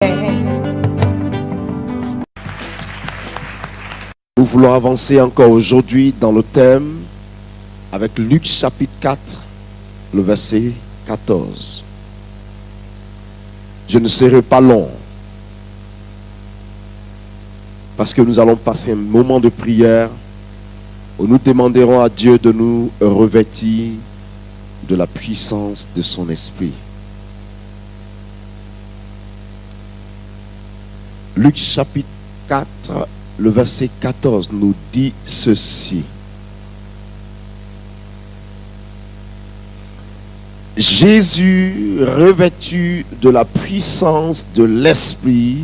Nous voulons avancer encore aujourd'hui dans le thème avec Luc chapitre 4, le verset 14. Je ne serai pas long parce que nous allons passer un moment de prière où nous demanderons à Dieu de nous revêtir de la puissance de son esprit. Luc chapitre 4, le verset 14 nous dit ceci. Jésus, revêtu de la puissance de l'Esprit,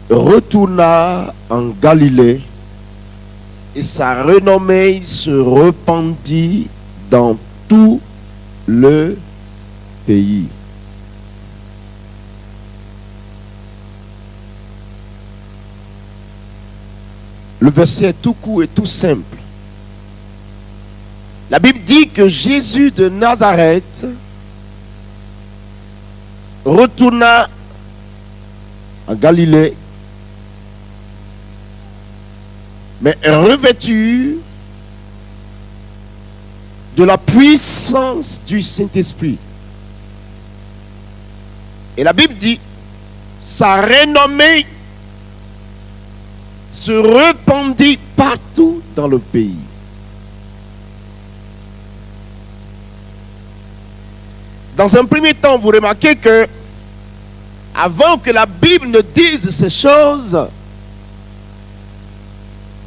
retourna en Galilée et sa renommée se répandit dans tout le pays. Le verset est tout court et tout simple. La Bible dit que Jésus de Nazareth retourna en Galilée, mais revêtu de la puissance du Saint-Esprit. Et la Bible dit, sa renommée se répandit partout dans le pays. Dans un premier temps, vous remarquez que avant que la Bible ne dise ces choses,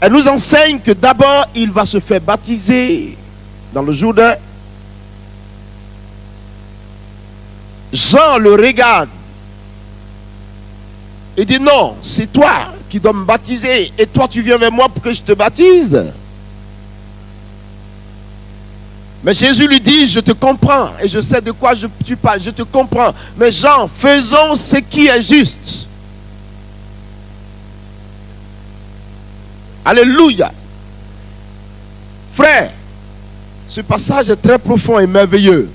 elle nous enseigne que d'abord il va se faire baptiser dans le Jourdain. Jean le regarde et dit non, c'est toi qui dois me baptiser et toi tu viens vers moi pour que je te baptise. Mais Jésus lui dit, je te comprends et je sais de quoi tu parles, je te comprends. Mais Jean, faisons ce qui est juste. Alléluia. Frère, ce passage est très profond et merveilleux.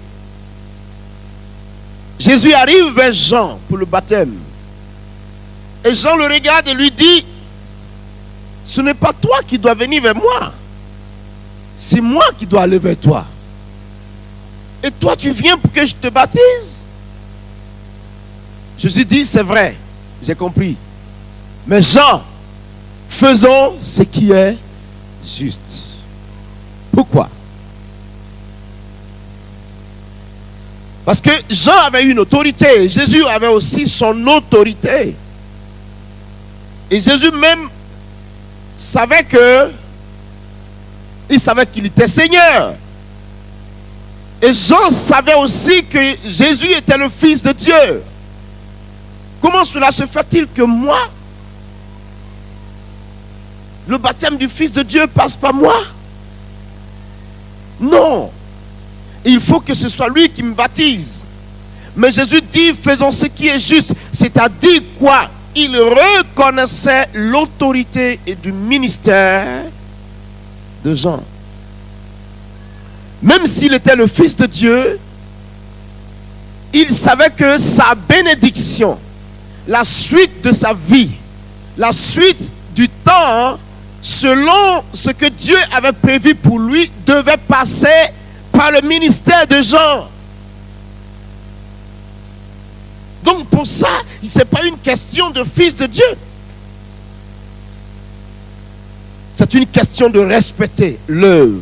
Jésus arrive vers Jean pour le baptême. Et Jean le regarde et lui dit, ce n'est pas toi qui dois venir vers moi. C'est moi qui dois aller vers toi. Et toi, tu viens pour que je te baptise? Jésus dit, c'est vrai, j'ai compris. Mais Jean, faisons ce qui est juste. Pourquoi? Parce que Jean avait une autorité. Jésus avait aussi son autorité. Et Jésus même savait il savait qu'il était Seigneur. Et Jean savait aussi que Jésus était le Fils de Dieu. Comment cela se fait-il que moi, le baptême du Fils de Dieu passe par moi? Non. Il faut que ce soit lui qui me baptise. Mais Jésus dit, faisons ce qui est juste. C'est-à-dire quoi? Il reconnaissait l'autorité et du ministère de Jean. Même s'il était le Fils de Dieu, il savait que sa bénédiction, la suite de sa vie, la suite du temps, selon ce que Dieu avait prévu pour lui, devait passer par le ministère de Jean. Donc pour ça, ce n'est pas une question de Fils de Dieu. C'est une question de respecter l'œuvre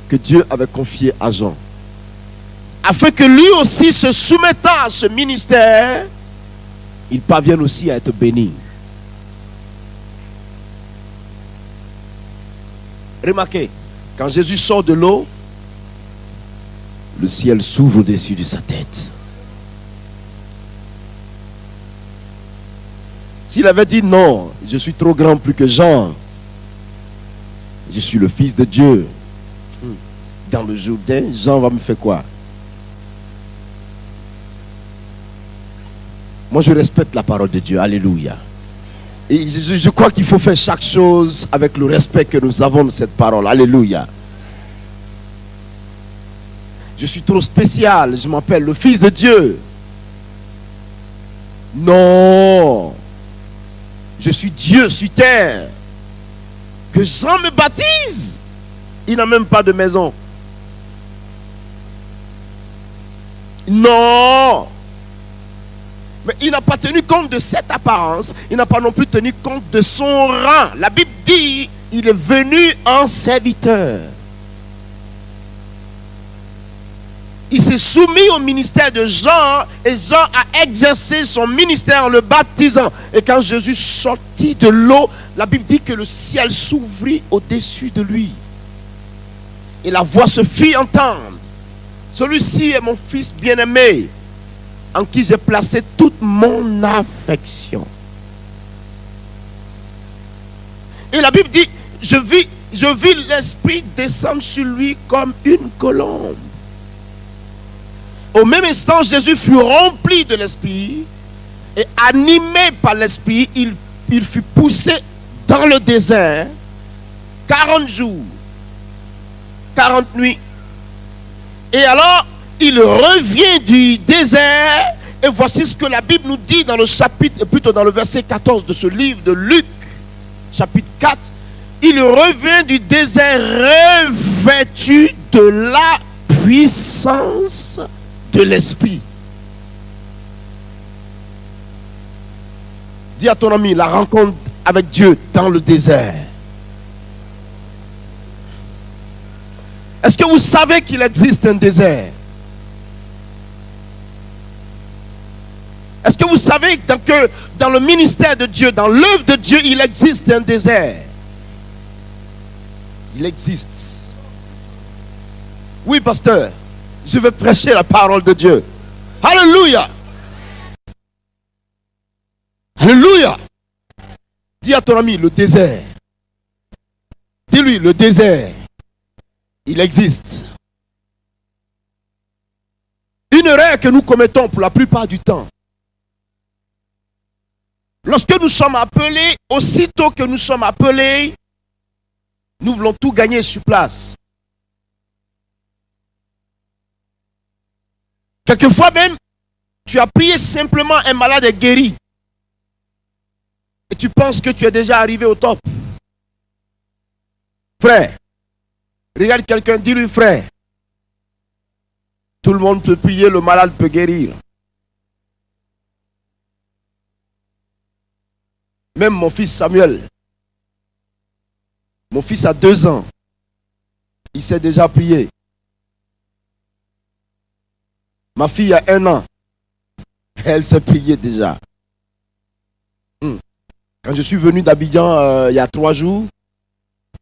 que Dieu avait confiée à Jean. Afin que lui aussi, se soumettant à ce ministère, il parvienne aussi à être béni. Remarquez, quand Jésus sort de l'eau, le ciel s'ouvre au-dessus de sa tête. S'il avait dit non, je suis trop grand plus que Jean, je suis le Fils de Dieu, dans le Jourdain, Jean va me faire quoi? Moi je respecte la parole de Dieu, alléluia. Et je crois qu'il faut faire chaque chose avec le respect que nous avons de cette parole, alléluia. Je suis trop spécial, je m'appelle le Fils de Dieu. Non. Je suis Dieu sur terre. Que Jean me baptise. Il n'a même pas de maison. Non. Mais il n'a pas tenu compte de cette apparence. Il n'a pas non plus tenu compte de son rang. La Bible dit, il est venu en serviteur. Il s'est soumis au ministère de Jean et Jean a exercé son ministère en le baptisant. Et quand Jésus sortit de l'eau, la Bible dit que le ciel s'ouvrit au-dessus de lui. Et la voix se fit entendre. Celui-ci est mon fils bien-aimé, en qui j'ai placé toute mon affection. Et la Bible dit, je vis l'Esprit descendre sur lui comme une colombe. Au même instant, Jésus fut rempli de l'Esprit et animé par l'Esprit, il fut poussé dans le désert 40 jours, 40 nuits. Et alors, il revient du désert et voici ce que la Bible nous dit dans le chapitre, plutôt dans le verset 14 de ce livre de Luc, chapitre 4. Il revient du désert revêtu de la puissance de l'Esprit. Dis à ton ami, la rencontre avec Dieu dans le désert. Est-ce que vous savez qu'il existe un désert? Est-ce que vous savez que dans le ministère de Dieu, dans l'œuvre de Dieu, il existe un désert? Il existe. Oui, pasteur. Je vais prêcher la parole de Dieu. Alléluia. Alléluia. Dis à ton ami, le désert. Dis-lui, le désert. Il existe. Une erreur que nous commettons pour la plupart du temps. Lorsque nous sommes appelés, aussitôt que nous sommes appelés, nous voulons tout gagner sur place. Quelquefois même, tu as prié simplement, un malade est guéri. Et tu penses que tu es déjà arrivé au top. Frère, regarde quelqu'un, dis-lui frère. Tout le monde peut prier, le malade peut guérir. Même mon fils Samuel. Mon fils a 2 ans. Il sait déjà prier. Ma fille a 1 an. Elle sait prier déjà. Quand je suis venu d'Abidjan il y a 3 jours,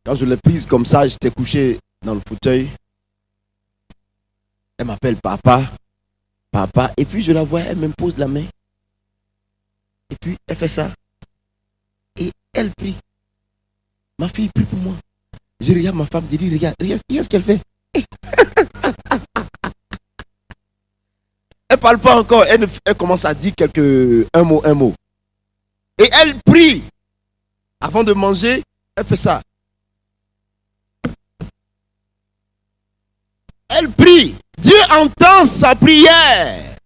quand je l'ai prise comme ça, j'étais couché dans le fauteuil. Elle m'appelle papa. Papa. Et puis je la vois, elle me pose la main. Et puis elle fait ça. Et elle prie. Ma fille prie pour moi. Je regarde ma femme, je dis, regarde ce qu'elle fait. Elle ne parle pas encore, elle commence à dire un mot. Et elle prie. Avant de manger, elle fait ça. Elle prie. Dieu entend sa prière.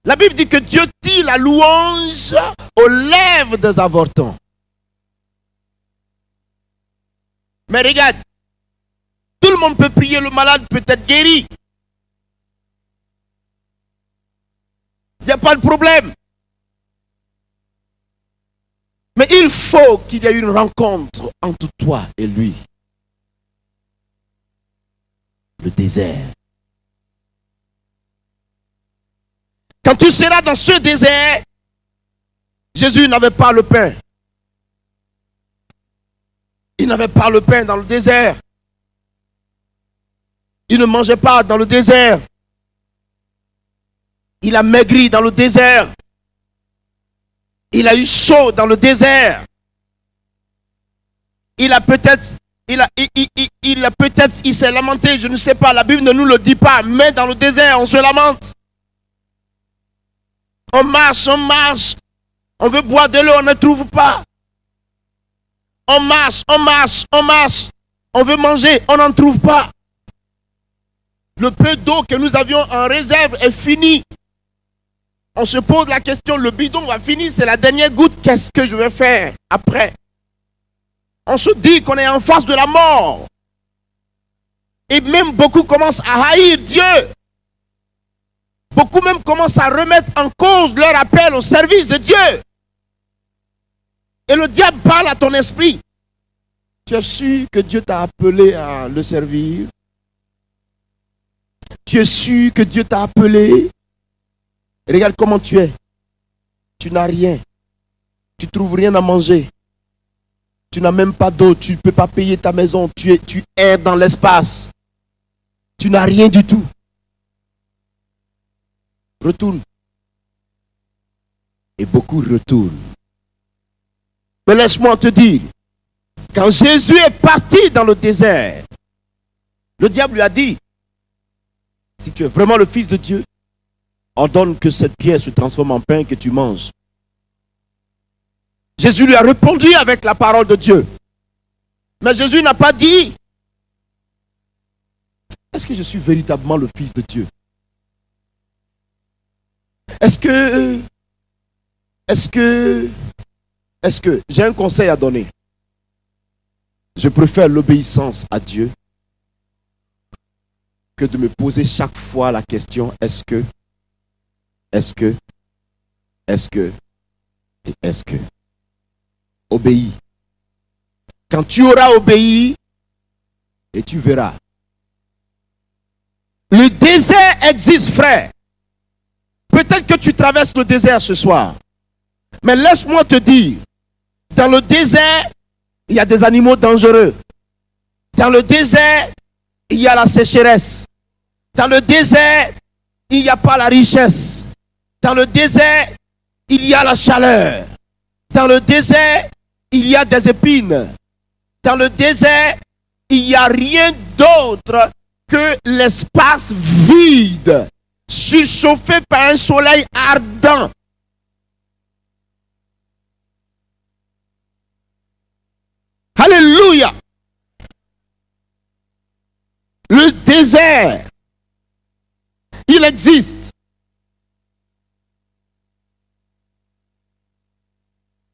La Bible dit que Dieu dit la louange aux lèvres des avortants. Mais regarde, tout le monde peut prier, le malade peut être guéri. Il n'y a pas de problème. Mais il faut qu'il y ait une rencontre entre toi et lui. Le désert. Quand tu seras dans ce désert, Jésus n'avait pas le pain. Il n'avait pas le pain dans le désert. Il ne mangeait pas dans le désert. Il a maigri dans le désert. Il a eu chaud dans le désert. Il s'est lamenté, je ne sais pas, la Bible ne nous le dit pas, mais dans le désert, on se lamente. On marche, on veut boire de l'eau, on ne trouve pas. On marche, on veut manger, on n'en trouve pas. Le peu d'eau que nous avions en réserve est fini. On se pose la question, le bidon va finir, c'est la dernière goutte, qu'est-ce que je vais faire après? On se dit qu'on est en face de la mort. Et même beaucoup commencent à haïr Dieu. Beaucoup même commencent à remettre en cause leur appel au service de Dieu. Et le diable parle à ton esprit. Tu es sûr que Dieu t'a appelé à le servir? Tu es sûr que Dieu t'a appelé? Regarde comment tu es. Tu n'as rien. Tu ne trouves rien à manger. Tu n'as même pas d'eau. Tu ne peux pas payer ta maison. Tu erres dans l'espace. Tu n'as rien du tout. Retourne. Et beaucoup retournent. Mais laisse-moi te dire, quand Jésus est parti dans le désert, le diable lui a dit, si tu es vraiment le Fils de Dieu, ordonne que cette pierre se transforme en pain que tu manges. Jésus lui a répondu avec la parole de Dieu. Mais Jésus n'a pas dit, est-ce que je suis véritablement le Fils de Dieu? Est-ce que j'ai un conseil à donner? Je préfère l'obéissance à Dieu que de me poser chaque fois la question, est-ce que. Obéis. Quand tu auras obéi, et tu verras. Le désert existe, frère. Peut-être que tu traverses le désert ce soir. Mais laisse-moi te dire, dans le désert, il y a des animaux dangereux. Dans le désert, il y a la sécheresse. Dans le désert, il n'y a pas la richesse. Dans le désert, il y a la chaleur. Dans le désert, il y a des épines. Dans le désert, il n'y a rien d'autre que l'espace vide, surchauffé par un soleil ardent. Alléluia. Le désert, il existe.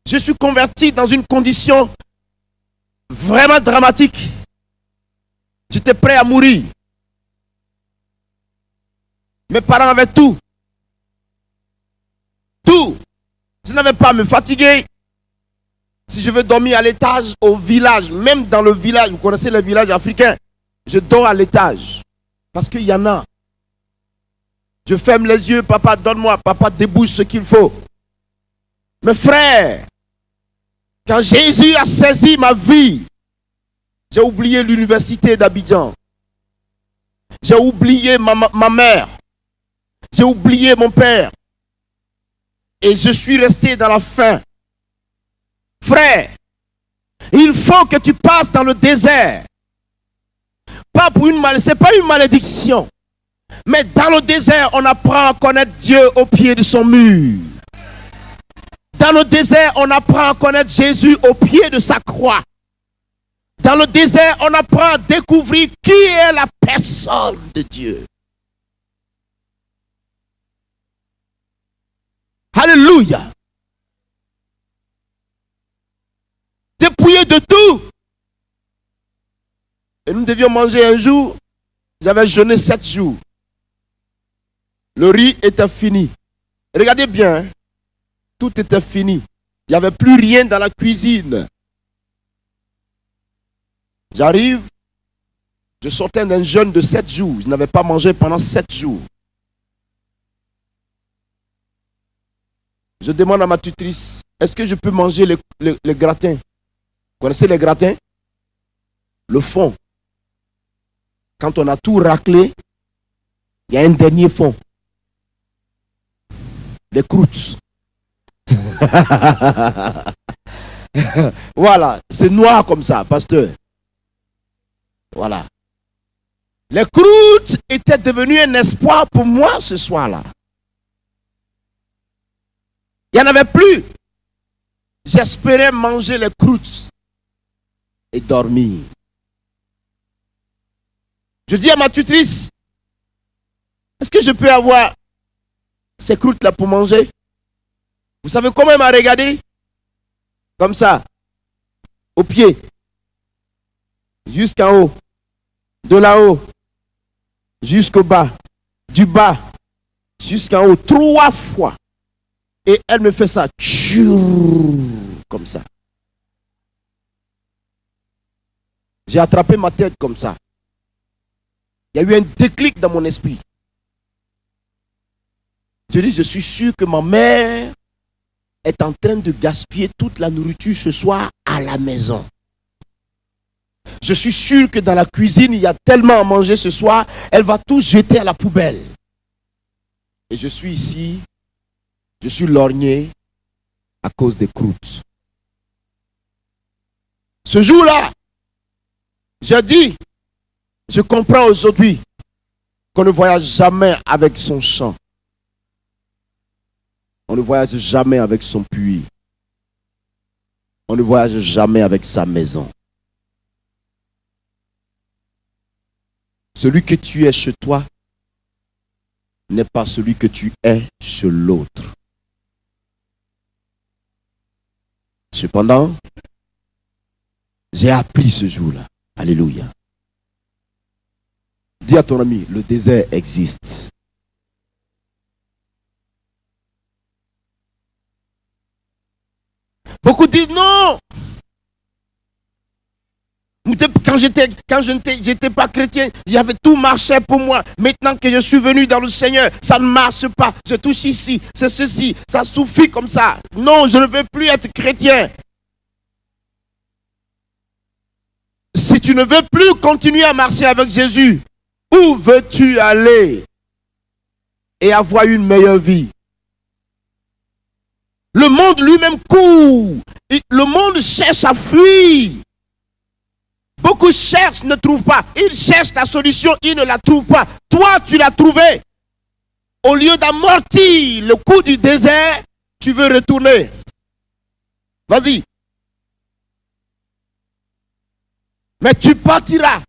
Je suis converti dans une condition vraiment dramatique. J'étais prêt à mourir. Mes parents avaient tout. Tout. Je n'avais pas à me fatiguer. Si je veux dormir à l'étage, au village, même dans le village, vous connaissez les villages africains, je dors à l'étage. Parce qu'il y en a. Je ferme les yeux, papa, donne-moi, papa, débouche ce qu'il faut. Mes frères, quand Jésus a saisi ma vie, j'ai oublié l'université d'Abidjan. J'ai oublié ma mère. J'ai oublié mon père. Et je suis resté dans la faim. Frère, il faut que tu passes dans le désert. Pas pour c'est pas une malédiction. Mais dans le désert, on apprend à connaître Dieu au pied de son mur. Dans le désert, on apprend à connaître Jésus au pied de sa croix. Dans le désert, on apprend à découvrir qui est la personne de Dieu. Alléluia. Dépouillé de tout. Et nous devions manger un jour. J'avais jeûné 7 jours. Le riz était fini. Regardez bien. Hein? Tout était fini. Il n'y avait plus rien dans la cuisine. J'arrive. Je sortais d'un jeûne de 7 jours. Je n'avais pas mangé pendant 7 jours. Je demande à ma tutrice, est-ce que je peux manger les gratins? Vous connaissez les gratins? Le fond. Quand on a tout raclé, il y a un dernier fond. Les croûtes. Voilà, c'est noir comme ça, pasteur. Voilà. Les croûtes étaient devenues un espoir pour moi ce soir-là. Il n'y en avait plus. J'espérais manger les croûtes et dormir. Je dis à ma tutrice, est-ce que je peux avoir ces croûtes-là pour manger. Vous savez comment il m'a regardé? Comme ça, au pied, jusqu'en haut, de là-haut, jusqu'au bas, du bas, jusqu'en haut, 3 fois. Et elle me fait ça, comme ça. J'ai attrapé ma tête comme ça. Il y a eu un déclic dans mon esprit. Je dis, je suis sûr que ma mère est en train de gaspiller toute la nourriture ce soir à la maison. Je suis sûr que dans la cuisine, il y a tellement à manger ce soir, elle va tout jeter à la poubelle. Et je suis ici, je suis lorgné à cause des croûtes. Ce jour-là, j'ai dit, je comprends aujourd'hui qu'on ne voyage jamais avec son champ. On ne voyage jamais avec son puits. On ne voyage jamais avec sa maison. Celui que tu es chez toi n'est pas celui que tu es chez l'autre. Cependant, j'ai appris ce jour-là. Alléluia. Dis à ton ami, le désert existe. Beaucoup disent non. Quand je n'étais pas chrétien, j'avais tout marché pour moi. Maintenant que je suis venu dans le Seigneur, ça ne marche pas. Je touche ici, c'est ceci, ça suffit comme ça. Non, je ne veux plus être chrétien. Si tu ne veux plus continuer à marcher avec Jésus, où veux-tu aller et avoir une meilleure vie? Le monde lui-même court. Le monde cherche à fuir. Beaucoup cherchent, ne trouvent pas. Ils cherchent la solution, ils ne la trouvent pas. Toi, tu l'as trouvée. Au lieu d'amortir le coup du désert, tu veux retourner. Vas-y. Mais tu partiras.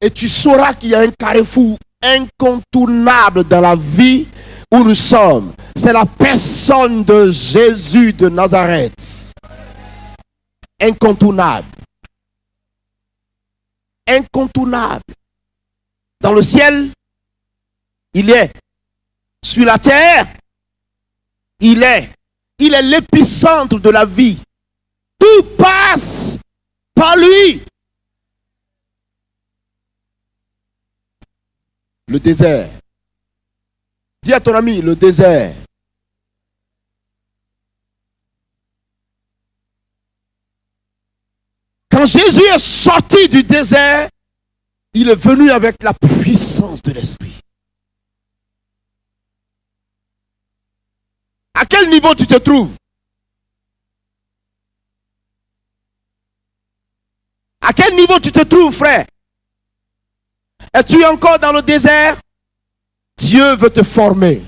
Et tu sauras qu'il y a un carrefour incontournable dans la vie où nous sommes. C'est la personne de Jésus de Nazareth. Incontournable. Incontournable. Dans le ciel, il est. Sur la terre, il est. Il est l'épicentre de la vie. Tout passe par lui. Le désert. Dis à ton ami, le désert. Quand Jésus est sorti du désert, il est venu avec la puissance de l'Esprit. À quel niveau tu te trouves? À quel niveau tu te trouves, frère? Es-tu encore dans le désert? Dieu veut te former.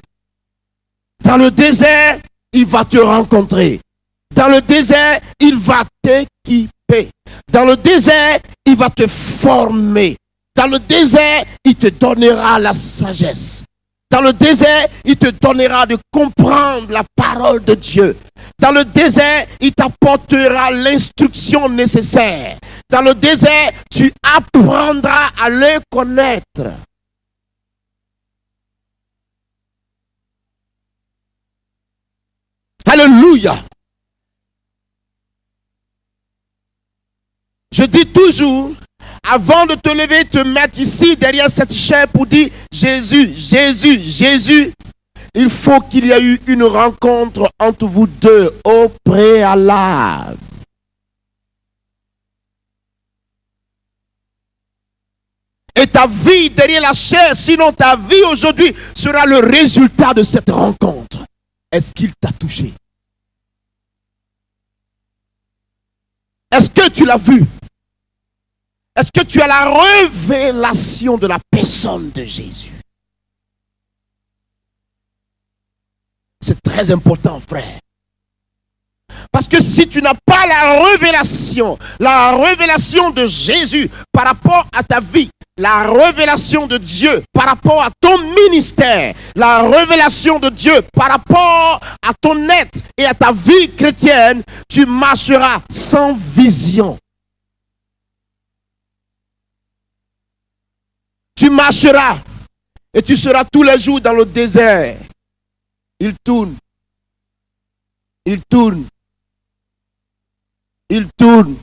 Dans le désert, il va te rencontrer. Dans le désert, il va t'équiper. Dans le désert, il va te former. Dans le désert, il te donnera la sagesse. Dans le désert, il te donnera de comprendre la parole de Dieu. Dans le désert, il t'apportera l'instruction nécessaire. Dans le désert, tu apprendras à le connaître. Alléluia. Je dis toujours, avant de te lever, te mettre ici derrière cette chaire pour dire Jésus, Jésus, Jésus, il faut qu'il y ait eu une rencontre entre vous deux au préalable. Et ta vie derrière la chair, sinon ta vie aujourd'hui sera le résultat de cette rencontre. Est-ce qu'il t'a touché? Est-ce que tu l'as vu? Est-ce que tu as la révélation de la personne de Jésus? C'est très important, frère. Parce que si tu n'as pas la révélation de Jésus par rapport à ta vie, la révélation de Dieu par rapport à ton ministère, la révélation de Dieu par rapport à ton être et à ta vie chrétienne, tu marcheras sans vision. Tu marcheras et tu seras tous les jours dans le désert. Il tourne. Il tourne. Il tourne.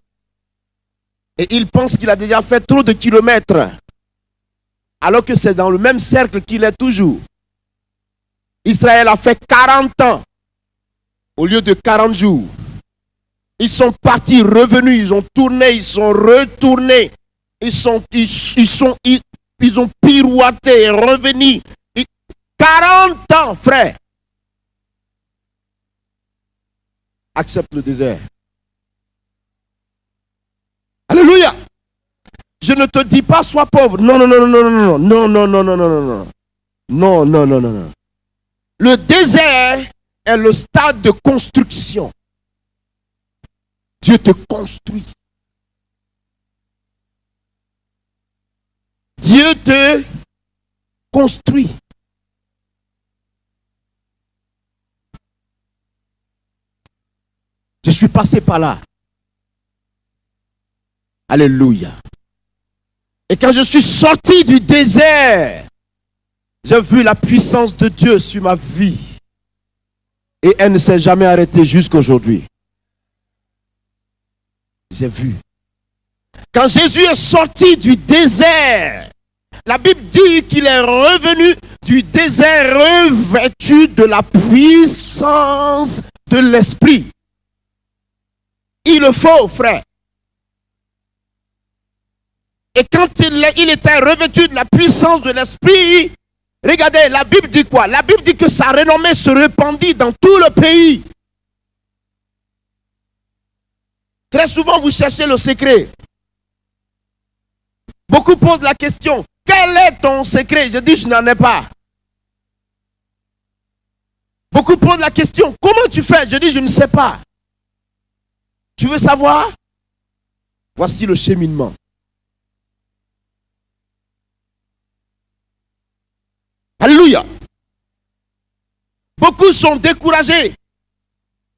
Et il pense qu'il a déjà fait trop de kilomètres. Alors que c'est dans le même cercle qu'il est toujours. Israël a fait 40 ans au lieu de 40 jours. Ils sont partis, revenus, ils ont tourné, ils sont retournés. Ils ont pirouetté et revenus. 40 ans, frère. Accepte le désert. Alléluia. Je ne te dis pas sois pauvre. Non, non, non, non, non, non, non, non, non, non, non, non. Non, non, non, non, non. Le désert est le stade de construction. Dieu te construit. Dieu te construit. Je suis passé par là. Alléluia. Et quand je suis sorti du désert, j'ai vu la puissance de Dieu sur ma vie. Et elle ne s'est jamais arrêtée jusqu'aujourd'hui. J'ai vu. Quand Jésus est sorti du désert, la Bible dit qu'il est revenu du désert revêtu de la puissance de l'Esprit. Il le faut, frère. Et quand il était revêtu de la puissance de l'Esprit, regardez, la Bible dit quoi? La Bible dit que sa renommée se répandit dans tout le pays. Très souvent, vous cherchez le secret. Beaucoup posent la question, quel est ton secret? Je dis, je n'en ai pas. Beaucoup posent la question, comment tu fais? Je dis, je ne sais pas. Tu veux savoir? Voici le cheminement. Alléluia. Beaucoup sont découragés.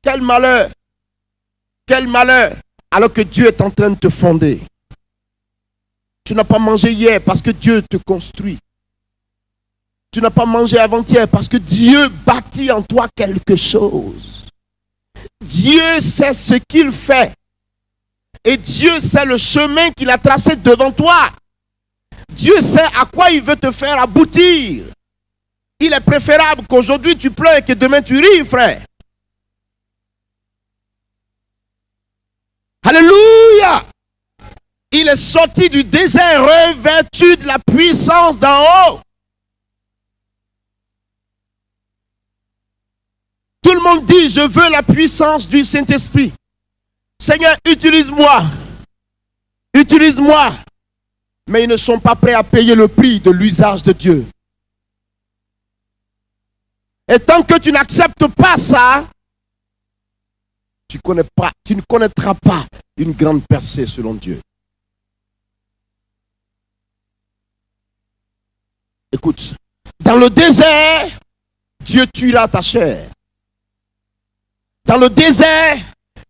Quel malheur. Quel malheur. Alors que Dieu est en train de te fonder. Tu n'as pas mangé hier parce que Dieu te construit. Tu n'as pas mangé avant-hier parce que Dieu bâtit en toi quelque chose. Dieu sait ce qu'il fait. Et Dieu sait le chemin qu'il a tracé devant toi. Dieu sait à quoi il veut te faire aboutir. Il est préférable qu'aujourd'hui tu pleures et que demain tu ris, frère. Alléluia. Il est sorti du désert revêtu de la puissance d'en haut. Tout le monde dit, je veux la puissance du Saint-Esprit. Seigneur, utilise-moi. Utilise-moi. Mais ils ne sont pas prêts à payer le prix de l'usage de Dieu. Et tant que tu n'acceptes pas ça, tu ne connaîtras pas une grande percée selon Dieu. Écoute, dans le désert, Dieu tuera ta chair. Dans le désert,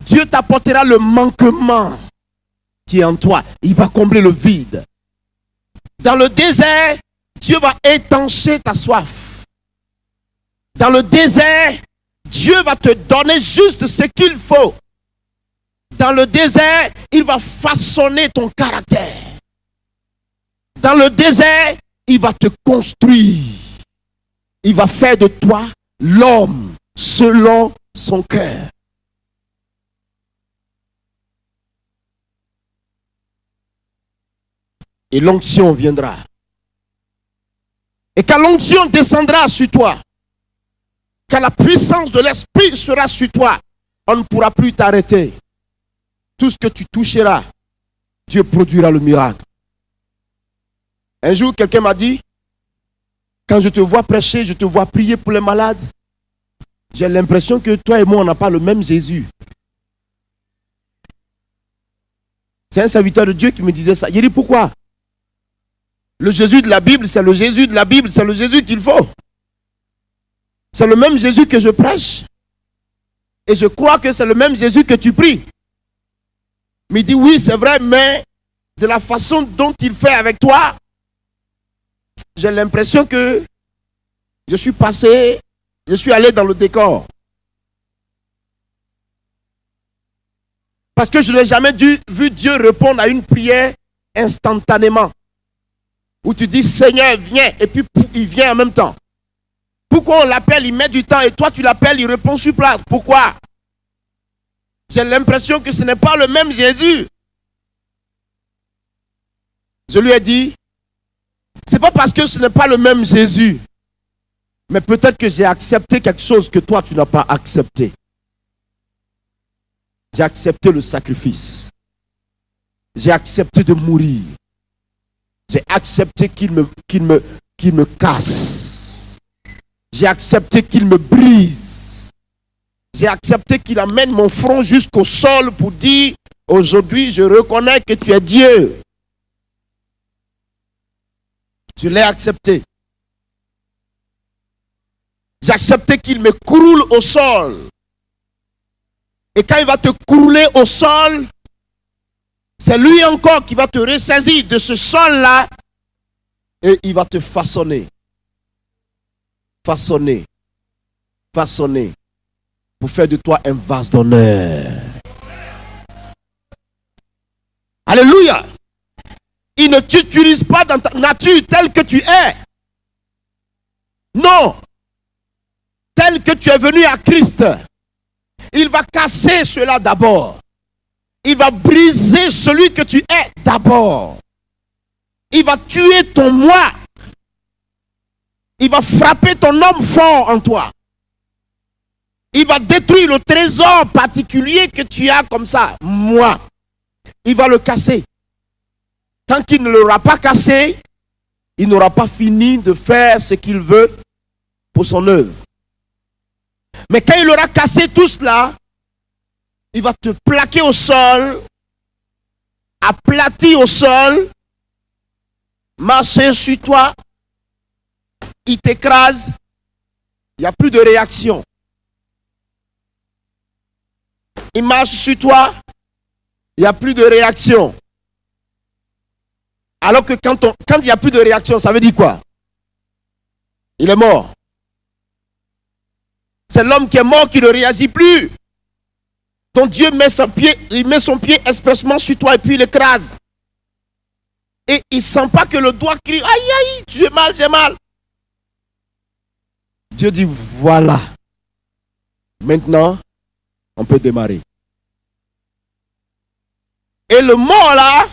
Dieu t'apportera le manquement qui est en toi. Il va combler le vide. Dans le désert, Dieu va étancher ta soif. Dans le désert, Dieu va te donner juste ce qu'il faut. Dans le désert, il va façonner ton caractère. Dans le désert, il va te construire. Il va faire de toi l'homme selon son cœur. Et l'onction viendra. Et quand l'onction descendra sur toi, quand la puissance de l'Esprit sera sur toi, on ne pourra plus t'arrêter. Tout ce que tu toucheras, Dieu produira le miracle. Un jour, quelqu'un m'a dit, quand je te vois prêcher, je te vois prier pour les malades, j'ai l'impression que toi et moi, on n'a pas le même Jésus. C'est un serviteur de Dieu qui me disait ça. Il dit, pourquoi? Le Jésus de la Bible, c'est le Jésus de la Bible, c'est le Jésus qu'il faut. C'est le même Jésus que je prêche. Et je crois que c'est le même Jésus que tu pries. Mais il dit oui, c'est vrai, mais de la façon dont il fait avec toi, j'ai l'impression que je suis allé dans le décor. Parce que je n'ai jamais vu Dieu répondre à une prière instantanément. Où tu dis Seigneur, viens, et puis il vient en même temps. Pourquoi on l'appelle, il met du temps, et toi tu l'appelles, il répond sur place. Pourquoi? J'ai l'impression que ce n'est pas le même Jésus. Je lui ai dit, c'est pas parce que ce n'est pas le même Jésus, mais peut-être que j'ai accepté quelque chose que toi tu n'as pas accepté. J'ai accepté le sacrifice. J'ai accepté de mourir. J'ai accepté qu'il me casse. J'ai accepté qu'il me brise. J'ai accepté qu'il amène mon front jusqu'au sol pour dire, aujourd'hui je reconnais que tu es Dieu. Je l'ai accepté. J'ai accepté qu'il me croule au sol. Et quand il va te crouler au sol, c'est lui encore qui va te ressaisir de ce sol-là et il va te façonner. Façonner. Façonner. Pour faire de toi un vase d'honneur. Alléluia. Il ne t'utilise pas dans ta nature telle que tu es. Non. Tel que tu es venu à Christ. Il va casser cela d'abord. Il va briser celui que tu es d'abord. Il va tuer ton moi. Il va frapper ton homme fort en toi. Il va détruire le trésor particulier que tu as comme ça, moi. Il va le casser. Tant qu'il ne l'aura pas cassé, il n'aura pas fini de faire ce qu'il veut pour son œuvre. Mais quand il aura cassé tout cela, il va te plaquer au sol, aplati au sol, marcher sur toi, il t'écrase, il n'y a plus de réaction. Il marche sur toi, il n'y a plus de réaction. Alors que quand il n'y a plus de réaction, ça veut dire quoi? Il est mort. C'est l'homme qui est mort qui ne réagit plus. Ton Dieu met son pied expressement sur toi et puis il écrase. Et il ne sent pas que le doigt crie, aïe aïe, j'ai mal, j'ai mal. Dieu dit, voilà. Maintenant, on peut démarrer. Et le mort là,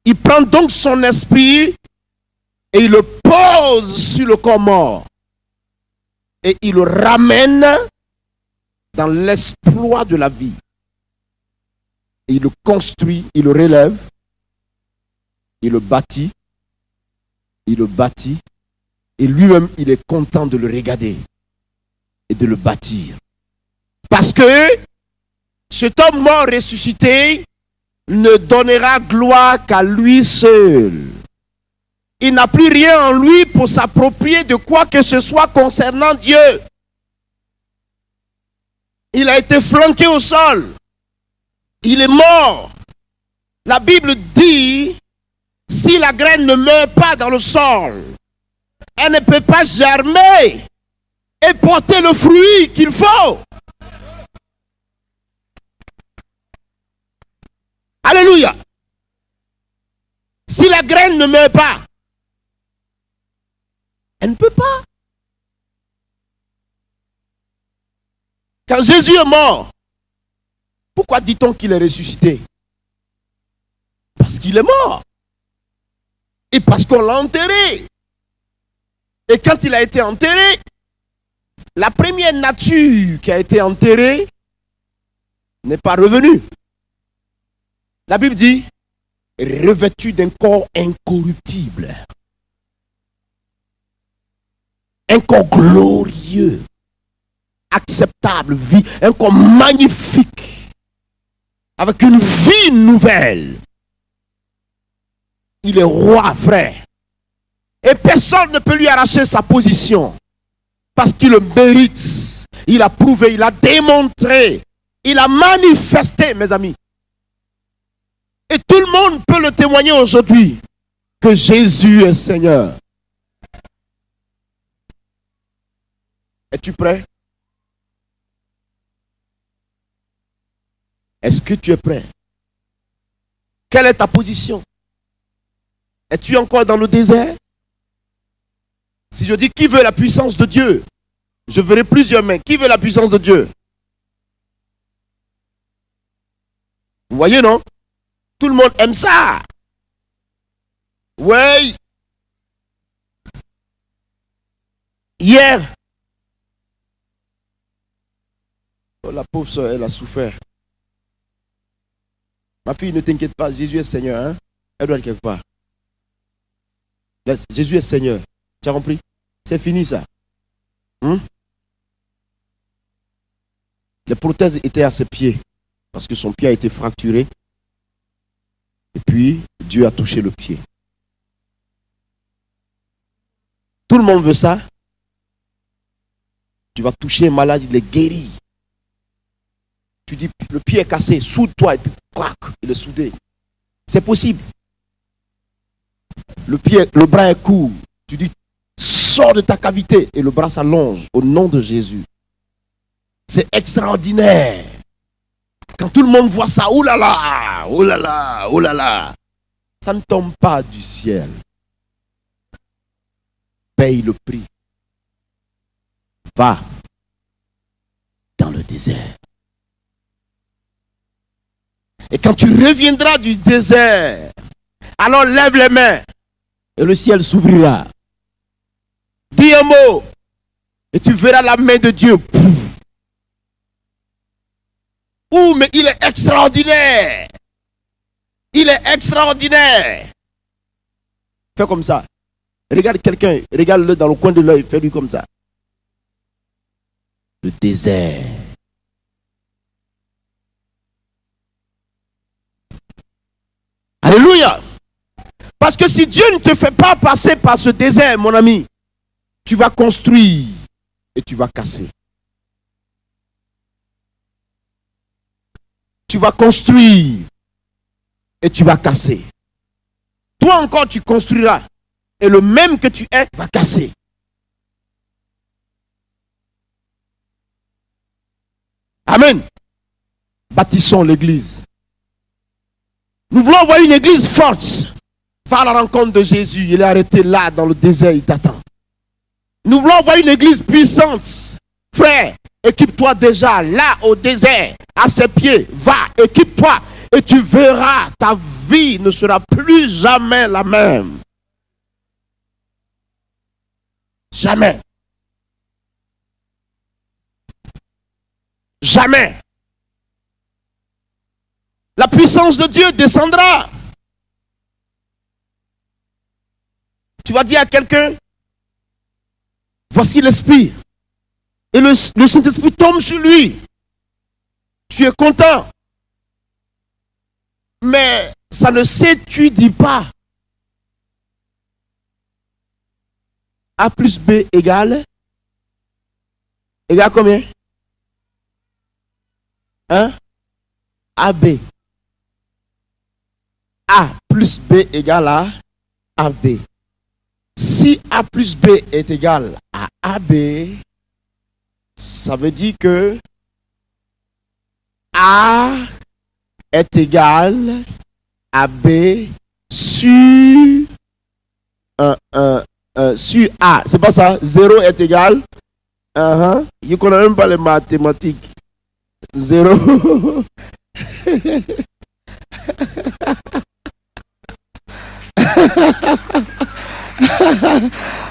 il prend donc son esprit et il le pose sur le corps mort. Et il le ramène dans l'exploit de la vie. Et il le construit, il le relève, il le bâtit, et lui-même, il est content de le regarder et de le bâtir. Parce que cet homme mort ressuscité ne donnera gloire qu'à lui seul. Il n'a plus rien en lui pour s'approprier de quoi que ce soit concernant Dieu. Il a été flanqué au sol. Il est mort. La Bible dit, si la graine ne meurt pas dans le sol, elle ne peut pas germer et porter le fruit qu'il faut. Alléluia. Si la graine ne meurt pas, elle ne peut pas. Quand Jésus est mort, pourquoi dit-on qu'il est ressuscité? Parce qu'il est mort. Et parce qu'on l'a enterré. Et quand il a été enterré, la première nature qui a été enterrée n'est pas revenue. La Bible dit, revêtu d'un corps incorruptible. Un corps glorieux, acceptable, un corps magnifique, avec une vie nouvelle. Il est roi, frère. Et personne ne peut lui arracher sa position. Parce qu'il le mérite. Il a prouvé, il a démontré, il a manifesté, mes amis. Et tout le monde peut le témoigner aujourd'hui que Jésus est Seigneur. Es-tu prêt? Est-ce que tu es prêt? Quelle est ta position? Es-tu encore dans le désert? Si je dis qui veut la puissance de Dieu, je verrai plusieurs mains. Qui veut la puissance de Dieu? Vous voyez, non? Tout le monde aime ça. Oui. Hier, oh, la pauvre soeur, elle a souffert. Ma fille, ne t'inquiète pas, Jésus est Seigneur. Hein? Elle doit être quelque part. Laisse, Jésus est Seigneur. Tu as compris? C'est fini ça. Les prothèses étaient à ses pieds parce que son pied a été fracturé. Et puis, Dieu a touché le pied. Tout le monde veut ça. Tu vas toucher un malade, il est guéri. Tu dis, le pied est cassé, soude-toi et puis crac, il est soudé. C'est possible. Le bras est court. Tu dis, sors de ta cavité et le bras s'allonge au nom de Jésus. C'est extraordinaire. Quand tout le monde voit ça, oh là là, oh là là, oh là là. Ça ne tombe pas du ciel. Paye le prix. Va dans le désert. Et quand tu reviendras du désert, alors lève les mains et le ciel s'ouvrira. Dis un mot et tu verras la main de Dieu. Ouh, mais il est extraordinaire. Il est extraordinaire. Fais comme ça. Regarde quelqu'un, regarde-le dans le coin de l'œil, fais-lui comme ça. Le désert. Alléluia. Parce que si Dieu ne te fait pas passer par ce désert, mon ami, tu vas construire et tu vas casser. Tu vas construire et tu vas casser. Toi encore tu construiras et le même que tu es va casser. Amen. Bâtissons l'église. Nous voulons avoir une église forte. Va à la rencontre de Jésus. Il est arrêté là dans le désert, il t'attend. Nous voulons avoir une église puissante. Frère, équipe-toi déjà là au désert, à ses pieds. Va, équipe-toi et tu verras, ta vie ne sera plus jamais la même. Jamais. Jamais. La puissance de Dieu descendra. Tu vas dire à quelqu'un, voici l'Esprit. Et le Saint-Esprit tombe sur lui. Tu es content. Mais ça ne s'étudie pas. A plus B égale combien? Hein? AB. A plus B égale à AB. Si A plus B est égal à AB, ça veut dire que A est égal à B sur sur A. C'est pas ça? 0 est égal. Je ne connais même pas les mathématiques. 0.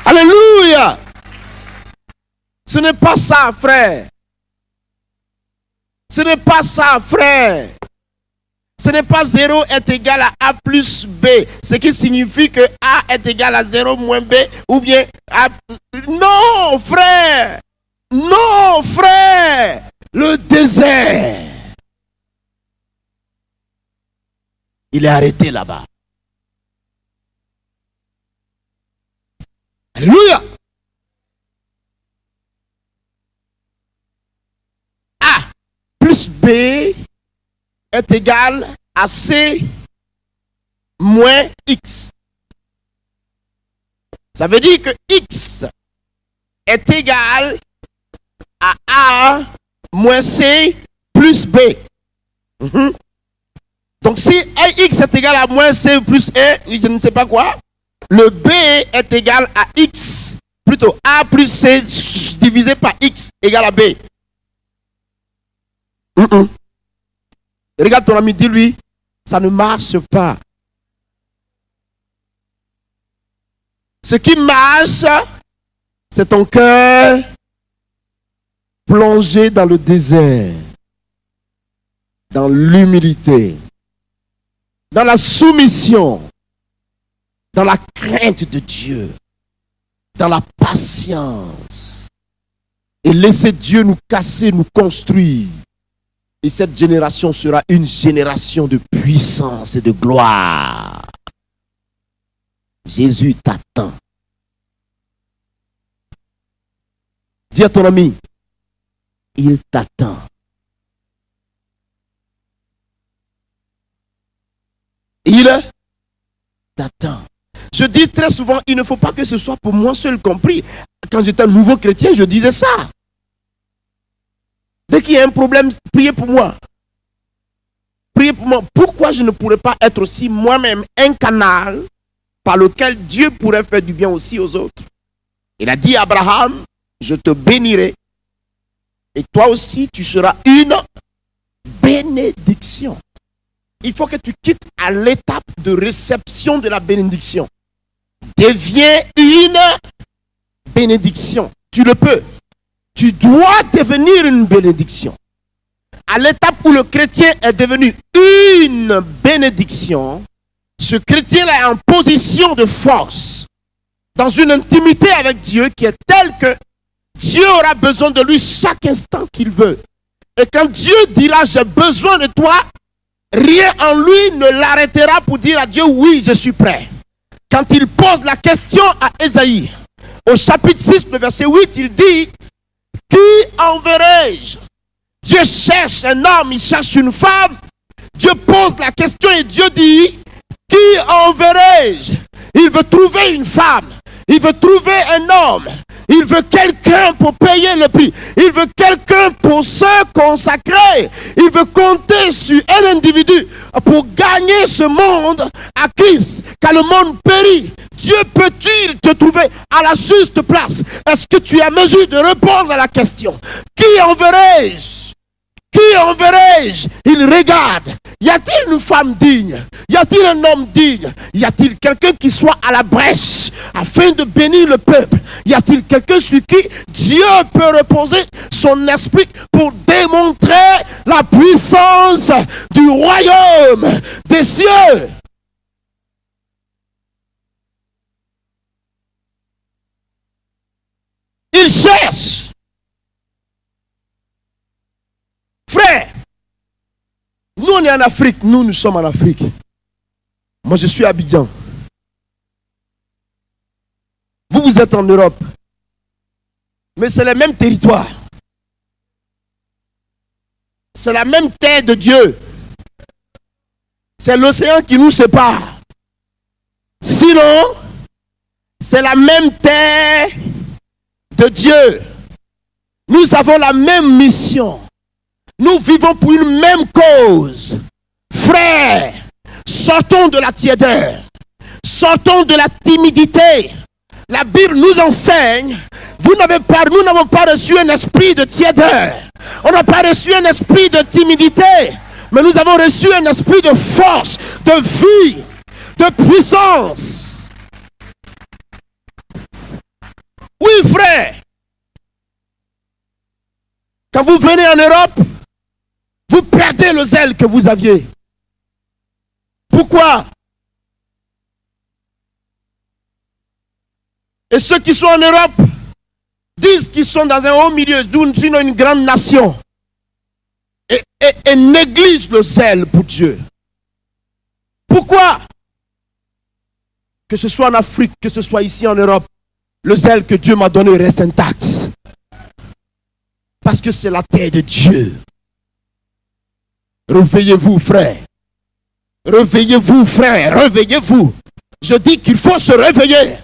Alléluia. Ce n'est pas ça, frère. Ce n'est pas ça, frère. Ce n'est pas 0 est égal à A plus B. Ce qui signifie que A est égal à 0 moins B. Ou bien A... Non, frère. Non, frère. Le désert. Il est arrêté là-bas. Alléluia. A plus B est égal à C moins X. Ça veut dire que X est égal à A moins C plus B. Donc si X est égal à moins C plus E, je ne sais pas quoi, le B est égal à X, plutôt A plus C divisé par X égale à B. Regarde ton ami, dis-lui, ça ne marche pas. Ce qui marche, c'est ton cœur plongé dans le désert, dans l'humilité, dans la soumission, dans la crainte de Dieu, dans la patience. Et laisser Dieu nous casser, nous construire. Et cette génération sera une génération de puissance et de gloire. Jésus t'attend. Dis à ton ami, il t'attend. Il t'attend. Je dis très souvent, il ne faut pas que ce soit pour moi seul compris. Quand j'étais un nouveau chrétien, je disais ça. Dès qu'il y a un problème, priez pour moi. Priez pour moi. Pourquoi je ne pourrais pas être aussi moi-même un canal par lequel Dieu pourrait faire du bien aussi aux autres? Il a dit à Abraham, je te bénirai. Et toi aussi, tu seras une bénédiction. Il faut que tu quittes à l'étape de réception de la bénédiction. Deviens une bénédiction. Tu le peux. Tu dois devenir une bénédiction. À l'étape où le chrétien est devenu une bénédiction, ce chrétien-là est en position de force, dans une intimité avec Dieu qui est telle que Dieu aura besoin de lui chaque instant qu'il veut. Et quand Dieu dira j'ai besoin de toi, rien en lui ne l'arrêtera pour dire à Dieu oui, je suis prêt. Quand il pose la question à Ésaïe, au chapitre 6, le verset 8, il dit qui enverrai-je? Dieu cherche un homme, il cherche une femme. Dieu pose la question et Dieu dit qui enverrai-je? Il veut trouver une femme, il veut trouver un homme, il veut quelqu'un pour payer le prix, il veut quelqu'un pour se consacrer, il veut compter sur un individu pour gagner ce monde à Christ, car le monde périt. Dieu peut-il te trouver à la juste place? Est-ce que tu es à mesure de répondre à la question? Qui enverrai-je? Qui enverrai-je? Il regarde. Y a-t-il une femme digne? Y a-t-il un homme digne? Y a-t-il quelqu'un qui soit à la brèche afin de bénir le peuple? Y a-t-il quelqu'un sur qui Dieu peut reposer son esprit pour démontrer la puissance du royaume des cieux? Il cherche. Frère, nous on est en Afrique, nous sommes en Afrique. Moi je suis à Abidjan. Vous êtes en Europe. Mais c'est le même territoire. C'est la même terre de Dieu. C'est l'océan qui nous sépare. Sinon, c'est la même terre de Dieu. Nous avons la même mission. Nous vivons pour une même cause. Frères, sortons de la tiédeur. Sortons de la timidité. La Bible nous enseigne, nous n'avons pas reçu un esprit de tiédeur. On n'a pas reçu un esprit de timidité. Mais nous avons reçu un esprit de force, de vie, de puissance. Oui, frère. Quand vous venez en Europe, vous perdez le zèle que vous aviez. Pourquoi? Et ceux qui sont en Europe disent qu'ils sont dans un haut milieu, sinon une grande nation. Et négligent le zèle pour Dieu. Pourquoi? Que ce soit en Afrique, que ce soit ici en Europe, Le zèle que Dieu m'a donné reste intact. Parce que c'est la terre de Dieu. Réveillez-vous, frère. Réveillez-vous, frère. Réveillez-vous. Je dis qu'il faut se réveiller.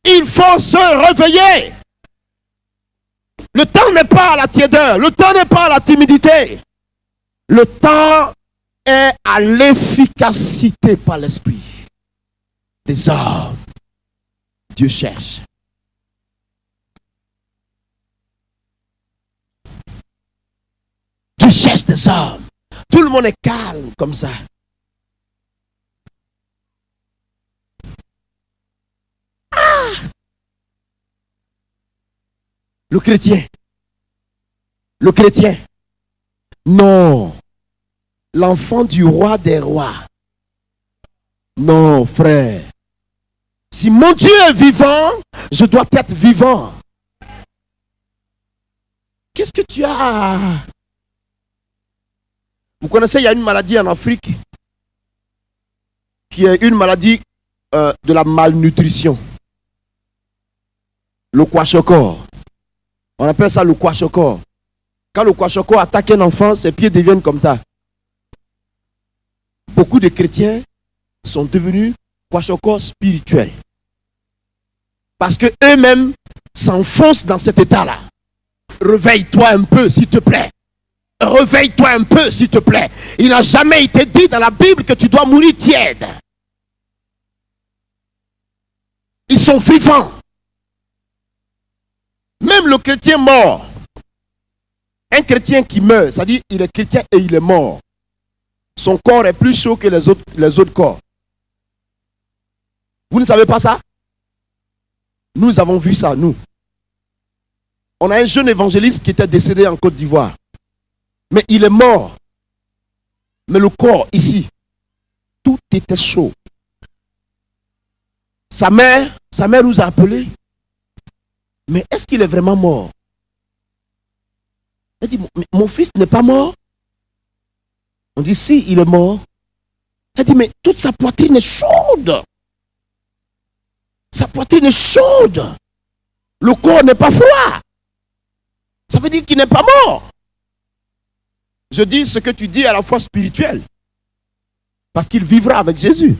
Il faut se réveiller. Le temps n'est pas à la tiédeur. Le temps n'est pas à la timidité. Le temps est à l'efficacité par l'esprit des hommes. Dieu cherche. Dieu cherche des hommes. Tout le monde est calme comme ça. Le chrétien. Non. L'enfant du roi des rois. Non, frère. Si mon Dieu est vivant, je dois être vivant. Qu'est-ce que tu as? Vous connaissez, il y a une maladie en Afrique qui est une maladie de la malnutrition. Le kwashiorkor. On appelle ça le kwashiorkor. Quand le kwashiorkor attaque un enfant, ses pieds deviennent comme ça. Beaucoup de chrétiens sont devenus kwashiorkor spirituels. Parce que eux-mêmes s'enfoncent dans cet état-là. Réveille-toi un peu, s'il te plaît. Réveille-toi un peu, s'il te plaît. Il n'a jamais été dit dans la Bible que tu dois mourir tiède. Ils sont vivants. Même le chrétien mort. Un chrétien qui meurt, c'est-à-dire il est chrétien et il est mort. Son corps est plus chaud que les autres corps. Vous ne savez pas ça? Nous avons vu ça, nous. On a un jeune évangéliste qui était décédé en Côte d'Ivoire. Mais il est mort. Mais le corps, ici, tout était chaud. Sa mère nous a appelés. Mais est-ce qu'il est vraiment mort? Elle dit, mon fils n'est pas mort. On dit, si, il est mort. Elle dit, mais toute sa poitrine est chaude. Sa poitrine est chaude. Le corps n'est pas froid. Ça veut dire qu'il n'est pas mort. Je dis ce que tu dis à la fois spirituel. Parce qu'il vivra avec Jésus.